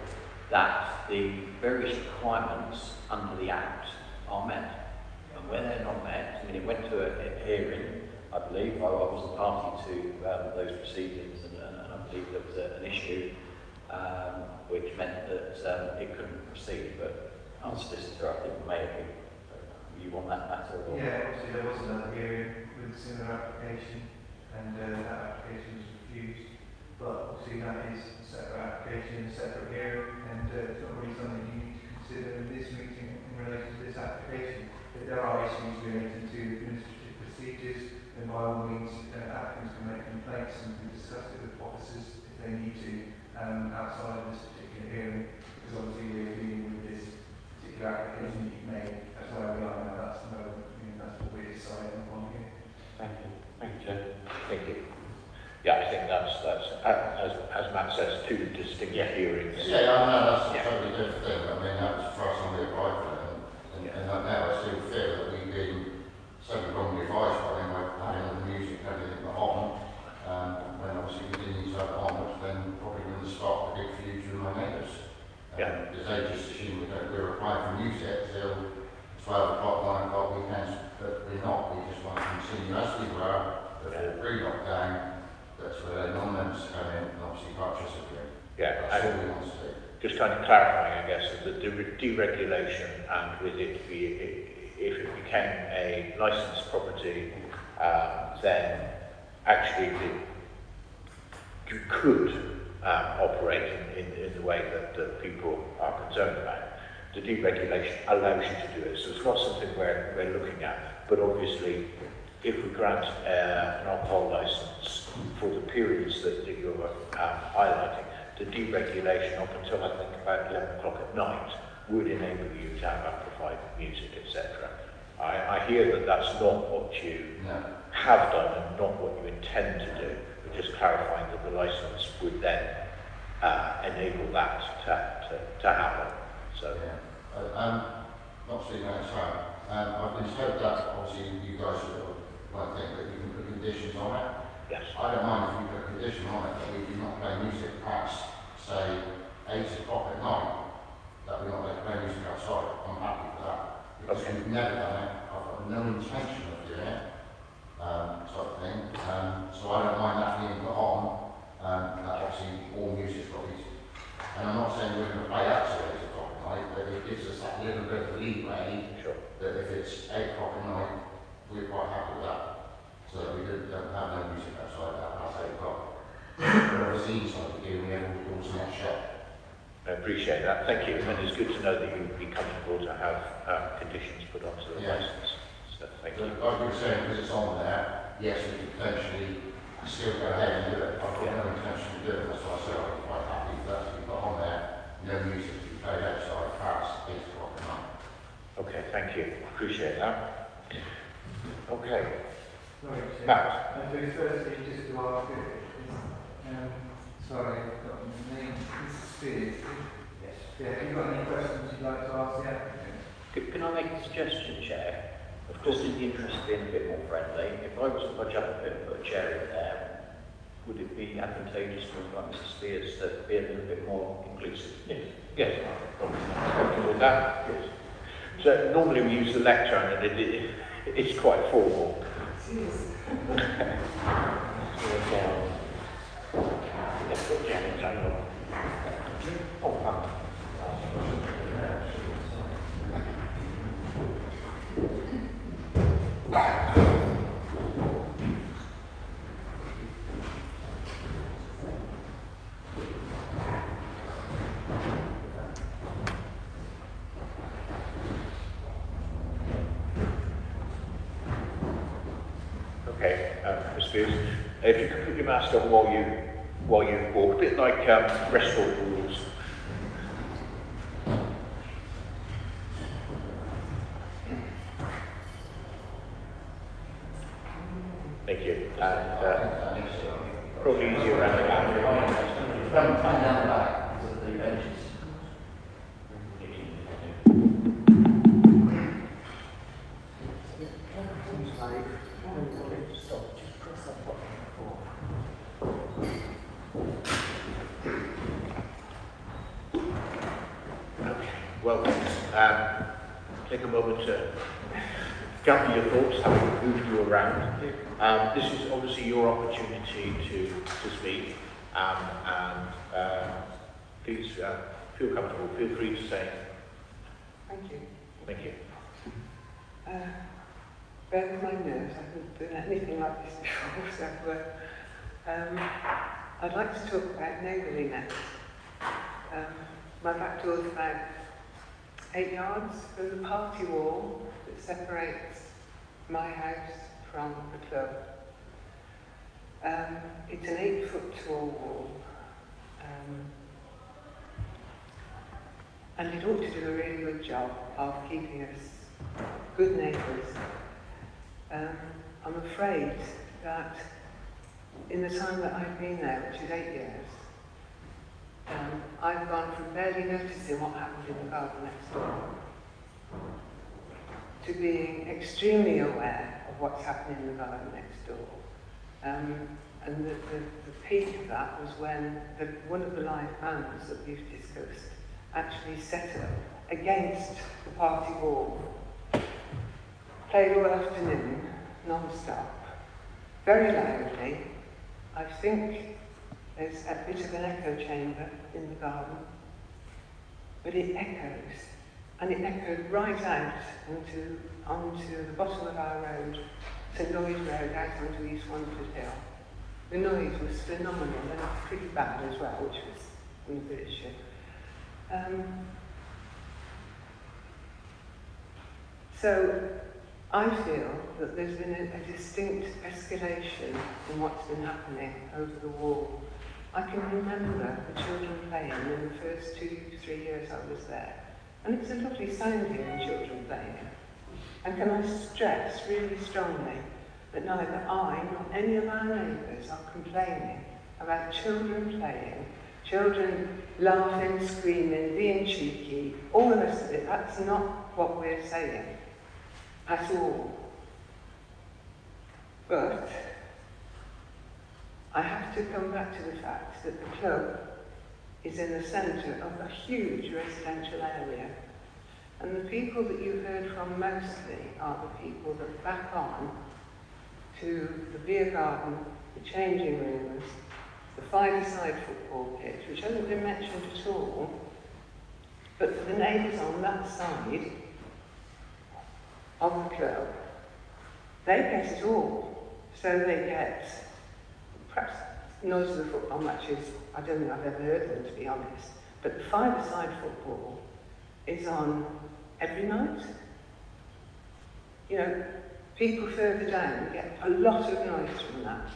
that the various requirements under the Act are met. And when they're not met, I mean, it went to a hearing, I believe, I wasn't party to those proceedings, and I believe there was an issue which meant that it couldn't proceed, but our solicitor, I think, may have been you on that matter? Or? Yeah, obviously there was another hearing with a similar application, and that application was refused. But obviously that is a separate application, a separate hearing, and it's not really something you need to consider in this meeting in relation to this application. If there are issues relating to administrative procedures, then by all means applicants can make complaints and we discuss it with officers if they need to outside of this particular hearing, because obviously we're dealing with this particular application that you've made. That's why we are now. That's the moment. That's what we're deciding upon here. Thank you. Thank you, Chair. Thank you. Yeah, I think that's as Matt says, two distinct hearings. Yeah, I know that's a totally different thing. I mean, that was the first time we applied for it, and now I still feel that we've been so wrongly advised by them, like having the music and everything on. When obviously we didn't need to have it on, which then probably wouldn't start the big feud with my neighbours. Because they just assume we're applying for music till 12 o'clock, 1 o'clock weekends, but we're not. We just want to continue as we were before pre-lockdown. That's where non-members come in and obviously purchase a drink. Yeah, that's all we want to do. Just kind of clarifying, I guess, that the deregulation and with it, if it became a licensed property, then actually you could operate in the way that people are concerned about. The deregulation allows you to do it, so it's not something we're looking at. But obviously, if we grant an alcohol licence for the periods that you're highlighting, the deregulation up until I think about 11 o'clock at night would enable you to have amplified music, etc. I hear that that's not what you have done and not what you intend to do, but just clarifying that the licence would then enable that to happen. So, not speaking out of time, I've been told that obviously you guys might think that you can put conditions on it. Yes. I don't mind if you put a condition on it that we do not play music past, say, 8 o'clock at night, that we're not allowed to play music outside. I'm happy for that. Because Okay. we've never done it, I've got no intention of doing it, type of thing. So I don't mind that being put on, that obviously all music's got these. And I'm not saying we're going to play up to 8 o'clock at night, but it gives us that little bit of leeway Sure. that if it's 8 o'clock at night, we're quite happy with that. So that we don't have no music outside that past 8 o'clock. But obviously inside the gear, we have all the doors not shut. I appreciate that. Thank you. And it's good to know that you'd be comfortable to have conditions put onto the Yeah. licence. So thank you. Like you were saying, because it's on there, yes, we could potentially still go ahead and do it. I've got no intention to do it, that's why I said I'm quite happy for that to be put on there. No music to be played outside past 8 o'clock at night. Okay, thank you. Appreciate that. Okay. Sorry, Chair. Matt. Very firstly, just to ask, sorry, I've got my name, Mrs. Spears. Yes. Yeah, have you got any questions you'd like to ask the applicant? Can I make a suggestion, Chair? Of course, in the interest of being a bit more friendly, if I was to budge up a bit and put a chair in there, would it be advantageous for like Mrs. Spears to be a little bit more inclusive? Yes. Yes. Happy with that. Yes. So normally we use the lectern and it's quite formal. Okay, Ms. Spears, if you could put your mask on while you walk, a bit like restaurant rules. Thank you. And probably easier around the back. Come down the back, because of the benches. Okay, well, take a moment to gather your thoughts, having moved you around. This is obviously your opportunity to speak, and please feel comfortable, feel free to say. Thank you. Thank you. Bear with my nerves, I haven't done anything like this before, so I'd like to talk about neighbourliness. My back door is about 8 yards from the party wall that separates my house from the club. It's an 8-foot tall wall, and it ought to do a really good job of keeping us good neighbours. I'm afraid that in the time that I've been there, which is 8 years, I've gone from barely noticing what happened in the garden next door to being extremely aware of what's happening in the garden next door. And the peak of that was when one of the live bands that we've discussed actually set up against the party wall, played all afternoon, non-stop, very loudly. I think there's a bit of an echo chamber in the garden, but it echoes, and it echoed right out onto the bottom of our road, St Lloyd Road, out onto East Wanford Hill. The noise was phenomenal and pretty bad as well, which was in a bit of shit. So I feel that there's been a distinct escalation in what's been happening over the wall. I can remember the children playing in the first 2 to 3 years I was there. And it's a lovely sound hearing children playing. And can I stress really strongly that neither I nor any of our neighbours are complaining about children playing, children laughing, screaming, being cheeky, all the rest of it. That's not what we're saying at all. But I have to come back to the fact that the club is in the centre of a huge residential area. And the people that you've heard from mostly are the people that back on to the beer garden, the changing rooms, the five-a-side football pitch, which hasn't been mentioned at all, but for the neighbours on that side of the club, they get it all. So they get perhaps noise of the football matches. I don't think I've ever heard of them, to be honest, but the five-a-side football is on every night. You know, people further down get a lot of noise from that.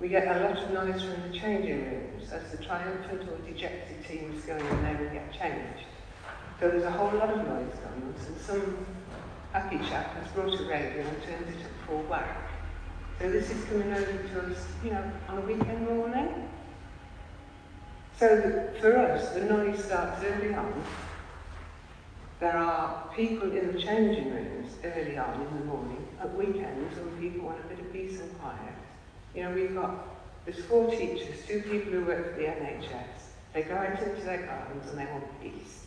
We get a lot of noise from the changing rooms as the triumphant or dejected teams go in there and get changed. So there's a whole lot of noise going on, and some happy chap has brought a radio and turned it up full whack. So this is coming over to us, you know, on a weekend morning. So for us, the noise starts early on. There are people in the changing rooms early on in the morning. At weekends, when people want a bit of peace and quiet. You know, there's 4 teachers, 2 people who work for the NHS. They go out into their gardens and they want peace.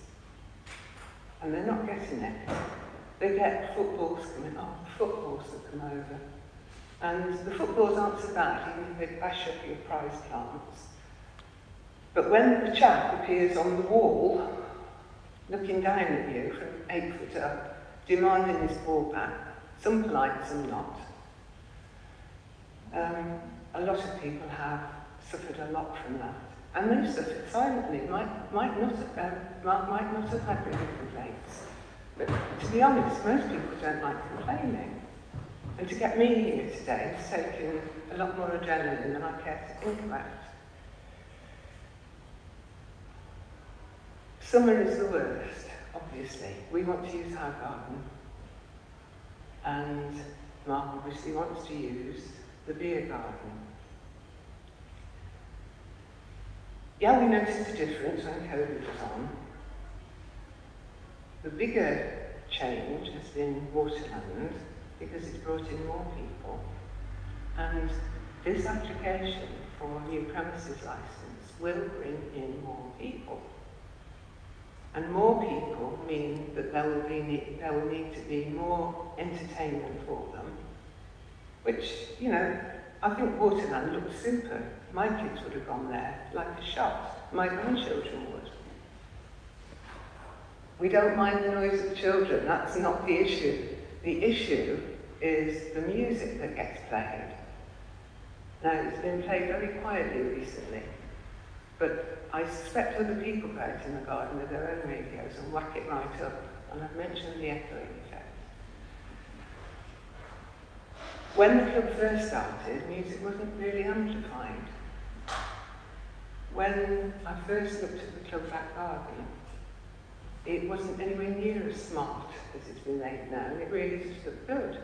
And they're not getting it. They get footballs coming on, footballs that come over. And the footballs aren't so bad, even if they bash up your prize plants. But when the chap appears on the wall, looking down at you from 8 foot up, demanding his ball back, some polite, some not, a lot of people have suffered a lot from that. And they've suffered silently, might not have had written complaints. But to be honest, most people don't like complaining. And to get me here today has taken a lot more adrenaline than I care to think about. Summer is the worst, obviously. We want to use our garden. And Mark obviously wants to use the beer garden. Yeah, we noticed a difference when COVID was on. The bigger change has been Waterland, because it's brought in more people. And this application for a new premises licence will bring in more people. And more people mean that there will need to be more entertainment for them, which, you know, I think Waterland looks super. My kids would have gone there like a shot. My grandchildren would. We don't mind the noise of children, that's not the issue. The issue is the music that gets played. Now, it's been played very quietly recently, but I suspect other people go out in the garden with their own radios and whack it right up, and I've mentioned the echoing effect. When the club first started, music wasn't really amplified. When I first looked at the club back garden, it wasn't anywhere near as smart as it's been made now, and it really just looked good.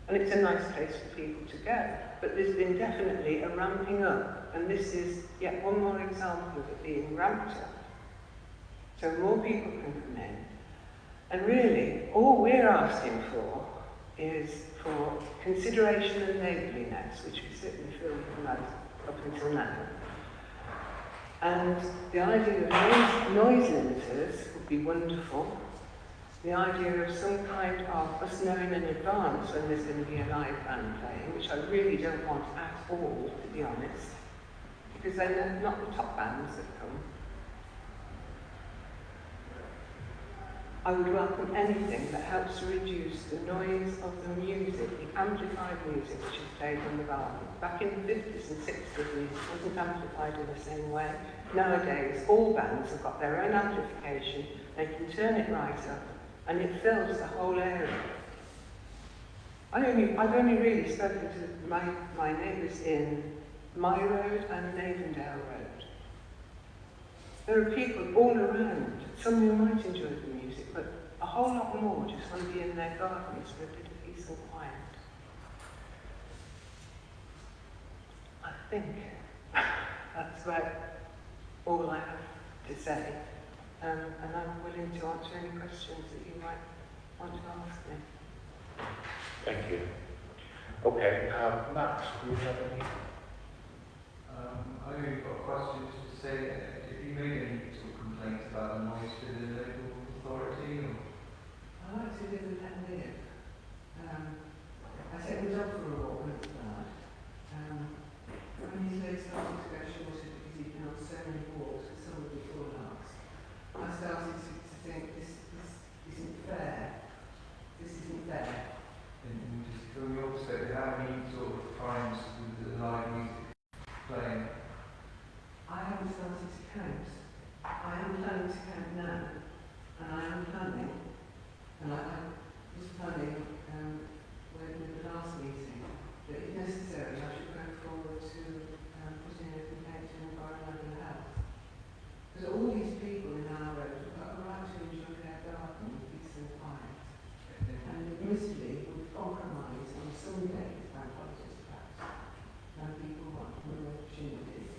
And it's a nice place for people to go. But there's been definitely a ramping up, and this is yet one more example of it being ramped up. So more people can come in. And really, all we're asking for is for consideration and neighbourliness, which we certainly feel from that up until now. And the idea of noise limiters would be wonderful. The idea of some kind of us knowing in advance when there's going to be a live band playing, which I really don't want at all, to be honest, because they're not the top bands that come. I would welcome anything that helps to reduce the noise of the music, the amplified music which is played in the garden. Back in the 50s and 60s, music wasn't amplified in the same way. Nowadays, all bands have got their own amplification, they can turn it right up, and it fills the whole area. I've only really spoken to my neighbours in my road and Navendale Road. There are people all around, some who might enjoy the music, but a whole lot more just want to be in their gardens for a bit of peace and quiet. I think that's about all I have to say. And I'm willing to answer any questions that you might want to ask me. Thank you. Okay, Max, do you have any? I only got a question just to say, if you made any sort of complaints about the noise to the local authority, or? I like to live and let live. I take my dog for a walk when it's bad. When his legs started to go shorter because he'd been on so many walks with some of the before last, I started to think this isn't fair. This isn't fair. And just from your perspective, how many sort of times with the live music playing? I haven't started to count. I am planning to count now, and I am planning, and I was planning with the last meeting that if necessary I should go forward to put in a complaint to environmental health. Because all these people in our road have got a right to enjoy their garden with peace and quiet. And admittedly would compromise on some days, bank holidays perhaps, when people want more opportunity.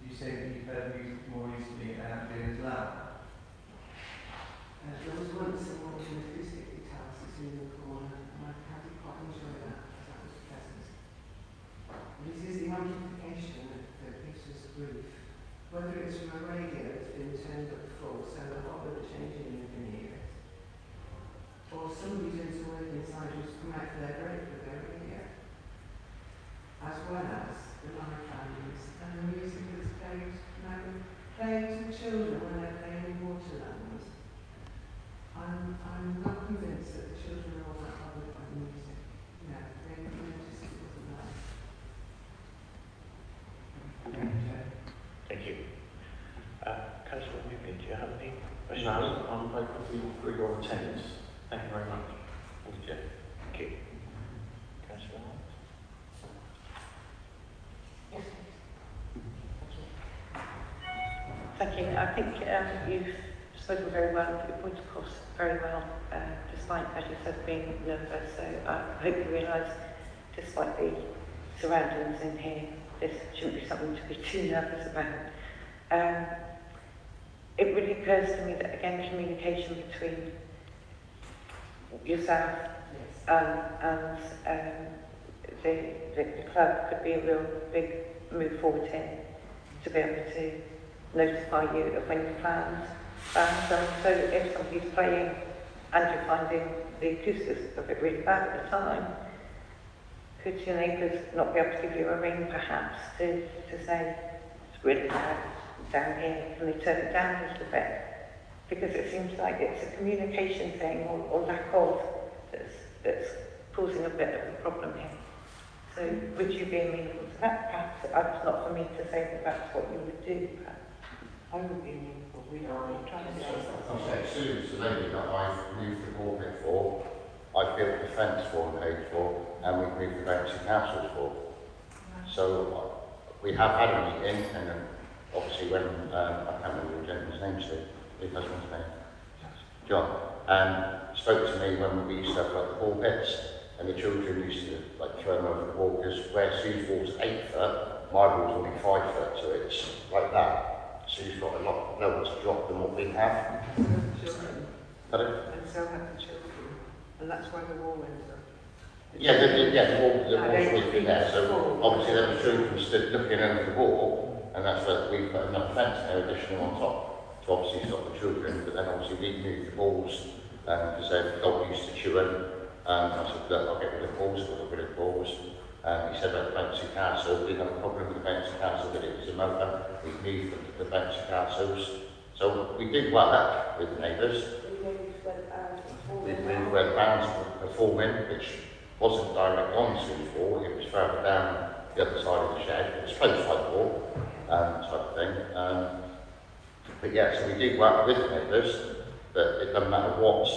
You say that you've heard music more recently and haven't been as loud. There was once a woman in acoustic guitar sitting in the corner, and I had to quite enjoy that, because that was pleasant. It is the amplification that gives us grief. Whether it's from a radio that's been turned up full, so the whole of the changing you can hear it, or somebody doing some work inside who's come out for their break with their radio, as well as the live bands and the music that's played to children when they're playing in waterlands. I'm not convinced that the children are all that bothered by the music. No, they noticed it wasn't nice. Thank you. Councillor Newby, do you have any questions? No, I'm grateful for your attendance. Thank you very much. Thank you. Thank you. Councillor Hunt? Yes, thank you. I think you've spoken very well, put your point across very well, despite, as you said, being nervous. So I hope you realise, despite the surroundings in here, this shouldn't be something to be too nervous about. It really occurs to me that, again, communication between yourself and the club could be a real big move forward here, to be able to notify you of when your plans. So if somebody's playing and you're finding the acoustics of it really bad at the time, could your neighbours not be able to give you a ring perhaps to say, it's really bad down here, can they turn it down a little bit? Because it seems like it's a communication thing or lack of that's causing a bit of a problem here. So would you be amenable to that? Perhaps it's not for me to say that that's what you would do, but I would be amenable. We are trying to do I'll say, Sue's the lady that I've moved the pulpit for, I built the fence for and paid for, and we've moved the bouncy councils for. So we have had a meeting, and then obviously when, I can't remember the gentleman's name, so his husband's name, John, spoke to me when we used to have like the pulpits, and the children used to like throw them over the wall, because where Sue's wall's 8 foot, my wall's only 5 foot, so it's like that. Sue's got a lot lower to drop than what we have. Children. Pardon? And so have the children. And that's why the wall ends up. Yeah, the wall's always been there, so obviously then the children stood looking over the wall, and that's where we've put another fence there additional on top to obviously stop the children, but then obviously we moved the balls because the dog used to chew them. I said, look, I'll get rid of the balls, we'll get rid of the balls. He said about the bouncy castle, we had a problem with the bouncy castle, that it was a motor, we moved the bouncy castles. So we did work with the neighbours. We moved where the bands were performing, which wasn't direct on Sue's wall, it was further down the other side of the shed. It was close like wall, type of thing. But yeah, so we did work with neighbours, but it doesn't matter what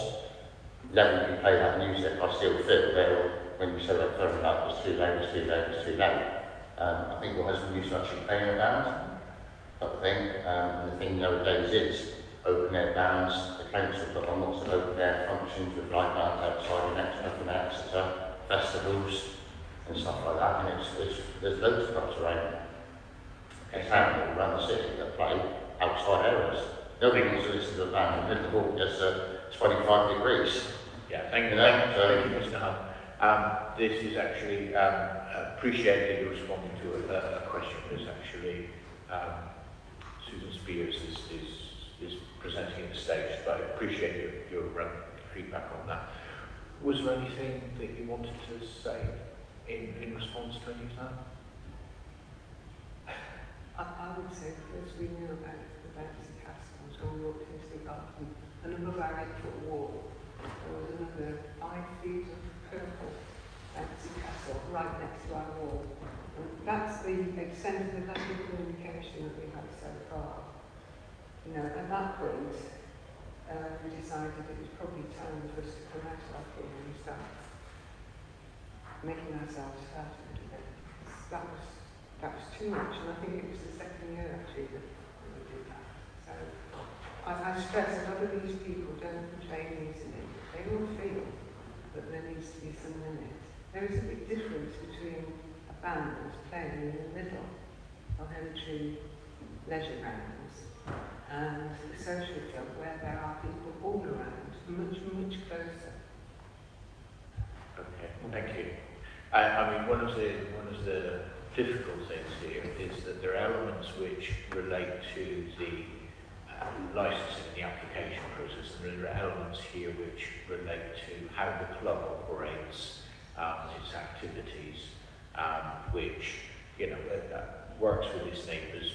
level you play that music, I still feel there when you say that turning up was too loud, it's too loud, it's too loud. I think your husband used to actually play in a band, type of thing. And the thing nowadays is open air bands. The council put on lots of open air functions with light bands outside in Exeter, festivals and stuff like that. And there's loads of clubs around the city that play outside areas. Nobody wants to listen to a band in the middle of August at 25 degrees. Yeah, thank you, You know, thank you, Mr. Hunt. This is actually appreciated you responding to a question that's actually Susan Spears is presenting at the stage, but I appreciate your feedback on that. Was there anything that you wanted to say in response to any of that? I would say because we knew about the bouncy castles when we walked into the garden, and above our 8-foot wall, there was another 5 feet of purple bouncy castle right next to our wall. And that's the extent of the lack of communication that we've had so far. You know, at that point, we decided it was probably time for us to come out of our corner and start making ourselves felt a little bit. That was too much, and I think it was the second year actually that we did that. So I stress a lot of these people don't complain easily. They all feel that there needs to be some limit. There is a big difference between a band playing in the middle of entry leisure grounds and the social club where there are people all around, much, much closer. Okay, thank you. I mean, one of the difficult things here is that there are elements which relate to the licensing and the application process, and there are elements here which relate to how the club operates its activities, which, you know, works with its neighbours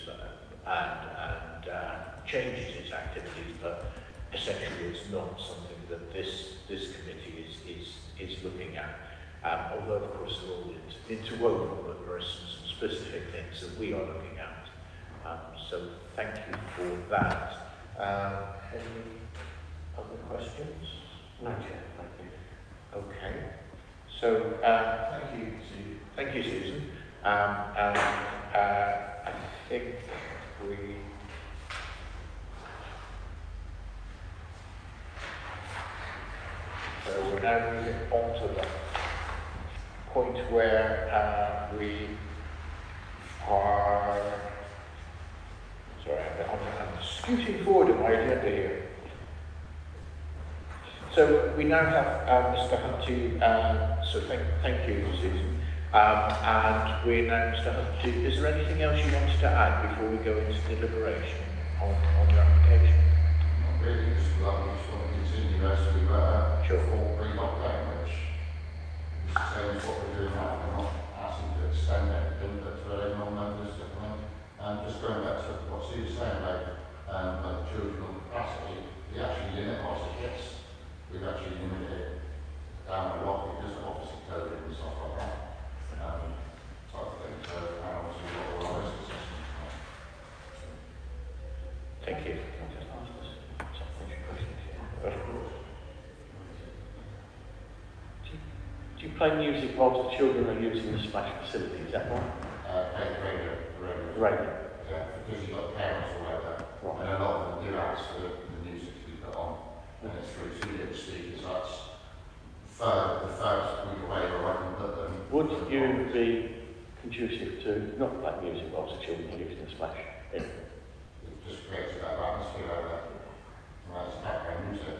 and changes its activities, but essentially it's not something that this committee is looking at. Although of course they're all interwoven, but there are some specific things that we are looking at. So thank you for that. Any other questions? No, Chair, thank you. Okay. So thank you, Susan. I think we're now moving on to the point where we are. Sorry, I'm scooting forward in my agenda here. So we now have Mr. Hunty, so thank you, Susan. And we now Mr. Hunty. Is there anything else you wanted to add before we go into deliberation on your application? Not really, just want to continue as we were before pre-lockdown, which is the same as what we're doing now. We're not asking to extend anything, but to allow non-members to come in. And just going back to what Sue was saying about children on capacity, we actually limit our tickets. We've actually limited it down a lot because of obviously COVID and stuff like that. Type of thing. So, and obviously we've got all our risk assessments. Thank you. Can I just ask us some questions here? Of course. Do you play music whilst the children are using the splash facility, is that right? Play the radio. Radio. Yeah, because you've got parents all over there. Right. And a lot of them do ask for the music to be put on. And it's through two-inch speakers, that's the first week away where I can put them. Would you be conducive to not play music whilst the children are using the splash? It just creates that atmosphere over there. Right, it's background music.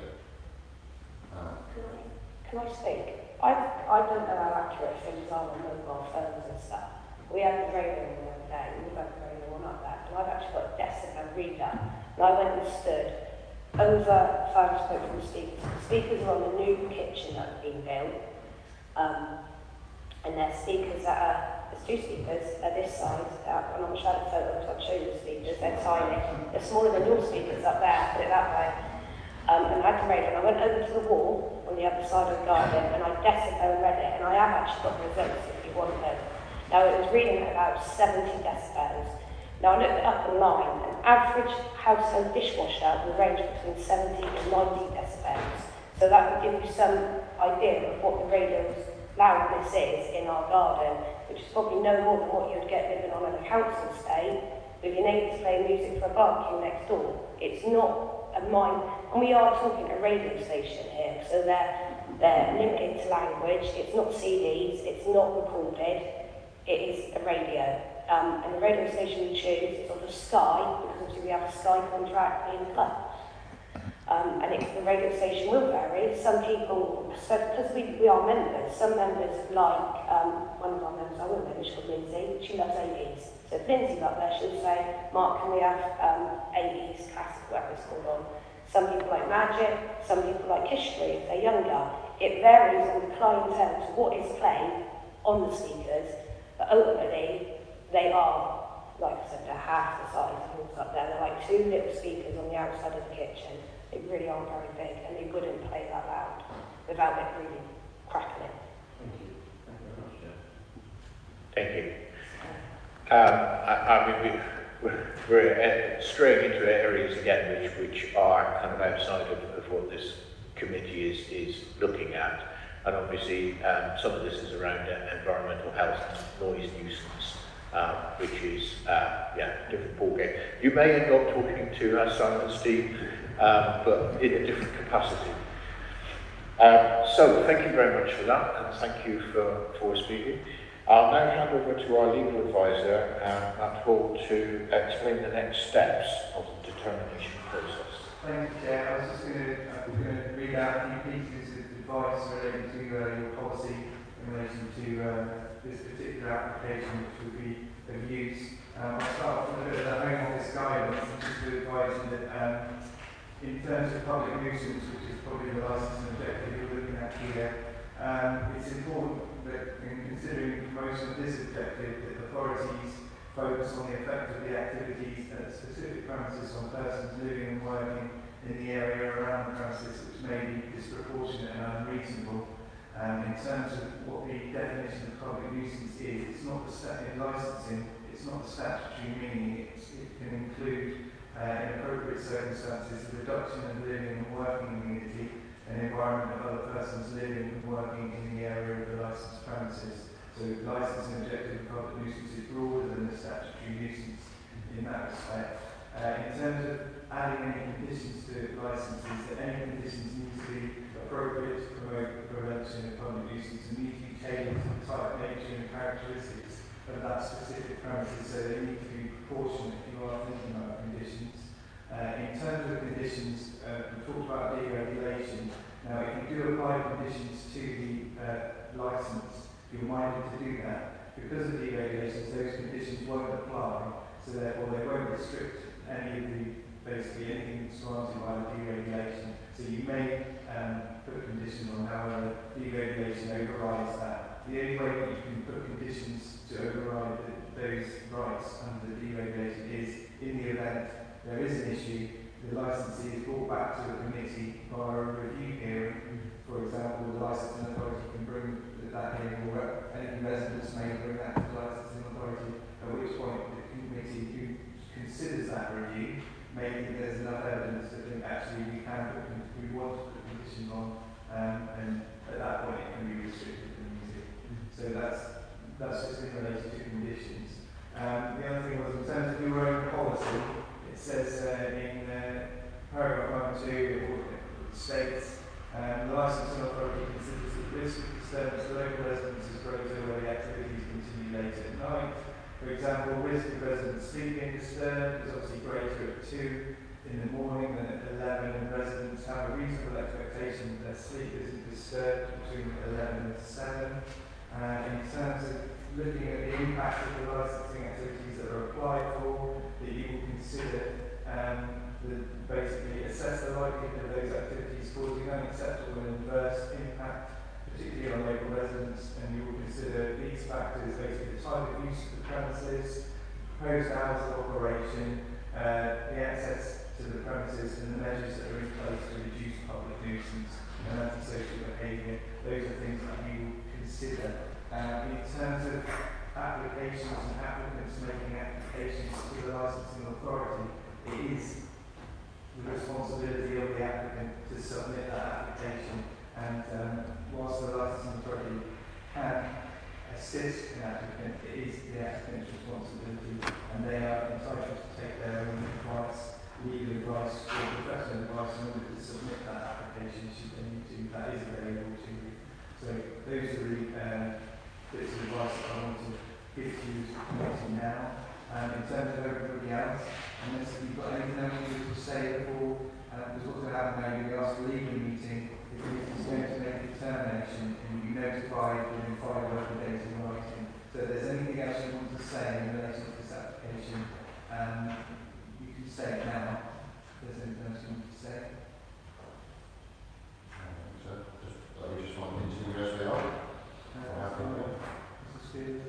Can I speak? I don't know how accurate things are on mobile phones and stuff. We had the radio the other day, and we've had the radio one like that, and I've actually got a decibel reader, and I went and stood over 5 spectrum speakers. The speakers are on the new kitchen that's been built, and they're speakers that are, there's 2 speakers, they're this size, and I'm showing a photo because I'll show you the speakers, they're tiny, they're smaller than your speakers up there, put it that way. And I had the radio, and I went over to the wall on the other side of the garden, and I decibel read it, and I have actually got the results if you want them. Now it was reading at about 70 decibels. Now I looked it up online, an average household dishwasher will range between 70 and 90 decibels. So that would give you some idea of what the radio's loudness is in our garden, which is probably no more than what you'd get living on a council estate with your neighbours playing music for a barbecue next door. It's not a mine, and we are talking a radio station here, so they're limited to language. It's not CDs, it's not recorded, it is a radio. And the radio station we choose is on the Sky, because obviously we have a Sky contract in the club. The radio station will vary. Some people, because we are members, some members like, one of our members, I won't mention, she's called Lindsay, she loves 80s. So if Lindsay's up there, she'll say, Mark, can we have 80s, classic, whatever it's called on. Some people like magic, some people like history if they're younger. It varies on the clientele to what is played on the speakers, but ultimately they are, like I said, they're half the size of what's up there. They're like 2 little speakers on the outside of the kitchen. They really aren't very big, and they wouldn't play that loud without it really crackling. Thank you. Thank you very much, Chair. Thank you. I mean, we're straying into areas again which are kind of outside of what this committee is looking at. And obviously, some of this is around environmental health and noise nuisance, which is, different ballgame. You may end up talking to Simon and Steve, but in a different capacity. So, thank you very much for that, and thank you for speaking. I'll now hand over to our legal advisor, Matt Hall, to explain the next steps of the determination process. Thank you, Chair. I was just going to read out a few pieces of advice relating to your policy in relation to this particular application, which will be of use. I'll start with a bit of the Home Office guidance, just to advise you that in terms of public nuisance, which is probably the licensing objective you're looking at here, it's important that in considering the promotion of this objective, that authorities focus on the effect of the activities at specific premises on persons living and working in the area around the premises, which may be disproportionate and unreasonable. In terms of what the definition of public nuisance is, it's not the licensing, it's not the statutory meaning, it can include in appropriate circumstances the reduction of living and working immunity and environment of other persons living and working in the area of the licensed premises. So the licensing objective of public nuisance is broader than the statutory nuisance in that respect. In terms of adding any conditions to licenses, that any conditions need to be appropriate to promote the prevention of public nuisance and need to be tailored to the type, nature and characteristics of that specific premises, so they need to be proportionate if you are thinking about conditions. In terms of conditions, we talked about deregulation. Now, if you do apply conditions to the licence, you're minded to do that. Because of deregulations, those conditions won't apply, so therefore they won't restrict any of the, basically anything that's granted by the deregulation. So you may put conditions on, however, deregulation overrides that. The only way that you can put conditions to override those rights under the deregulation is in the event there is an issue, the licensee is brought back to a committee via a review hearing. For example, the licensing authority can bring that hearing, or any residents may bring that to the licensing authority, at which point the committee who considers that review may think there's enough evidence to think actually we want to put conditions on, and at that point it can be restricted to the music. So that's just in relation to conditions. The other thing was in terms of your own policy, it says in paragraph 1 and 2, it states the licensing authority considers the risk of disturbance to local residents is greater where the activities continue late at night. For example, risk of residents sleep being disturbed is obviously greater at 2 in the morning than at 11, and residents have a reasonable expectation that their sleep isn't disturbed between 11 and 7. In terms of looking at the impact of the licensing activities that are applied for, that you will consider basically assess the likelihood of those activities causing unacceptable and adverse impact, particularly on local residents, and you will consider these factors, basically the type of use of the premises, proposed hours of operation, the access to the premises, and the measures that are in place to reduce public nuisance and antisocial behaviour. Those are things that you will consider. In terms of applications and applicants making applications to the licensing authority, it is the responsibility of the applicant to submit that application, and whilst the licensing authority can assist an applicant, it is the applicant's responsibility, and they are entitled to take their own advice, legal advice or professional advice in order to submit that application should they need to. That is available to you. So those are the bits of advice that I want to give to you now. In terms of everybody else, unless you've got anything else you to say before Because what's going to happen now, you'll be asked to leave the meeting, if it's going to make a determination, and you'll be notified within 5 working days in writing. So if there's anything else you want to say in relation to this application, you can say it now. If there's anything else you want to say. So we just want to continue as we are. Mr. Spears?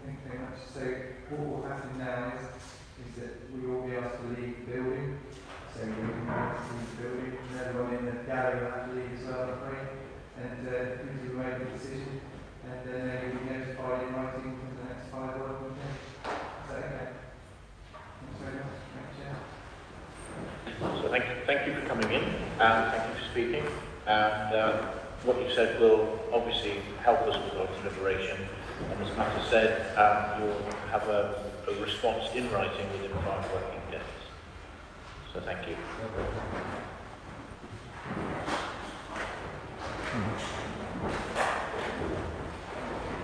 Thank you very much. So what will happen now is that we will be asked to leave the building. So we will be asked to leave the building. And everyone in the gallery will have to leave as well, I'm afraid. And please will make a decision. And then they will be notified in writing for the next 5 working days. Is that okay? Thanks very much. Thank you, Chair. So thank you for coming in, and thank you for speaking. And what you said will obviously help us with our deliberation. And as Matt has said, you'll have a response in writing within 5 working days. So thank you.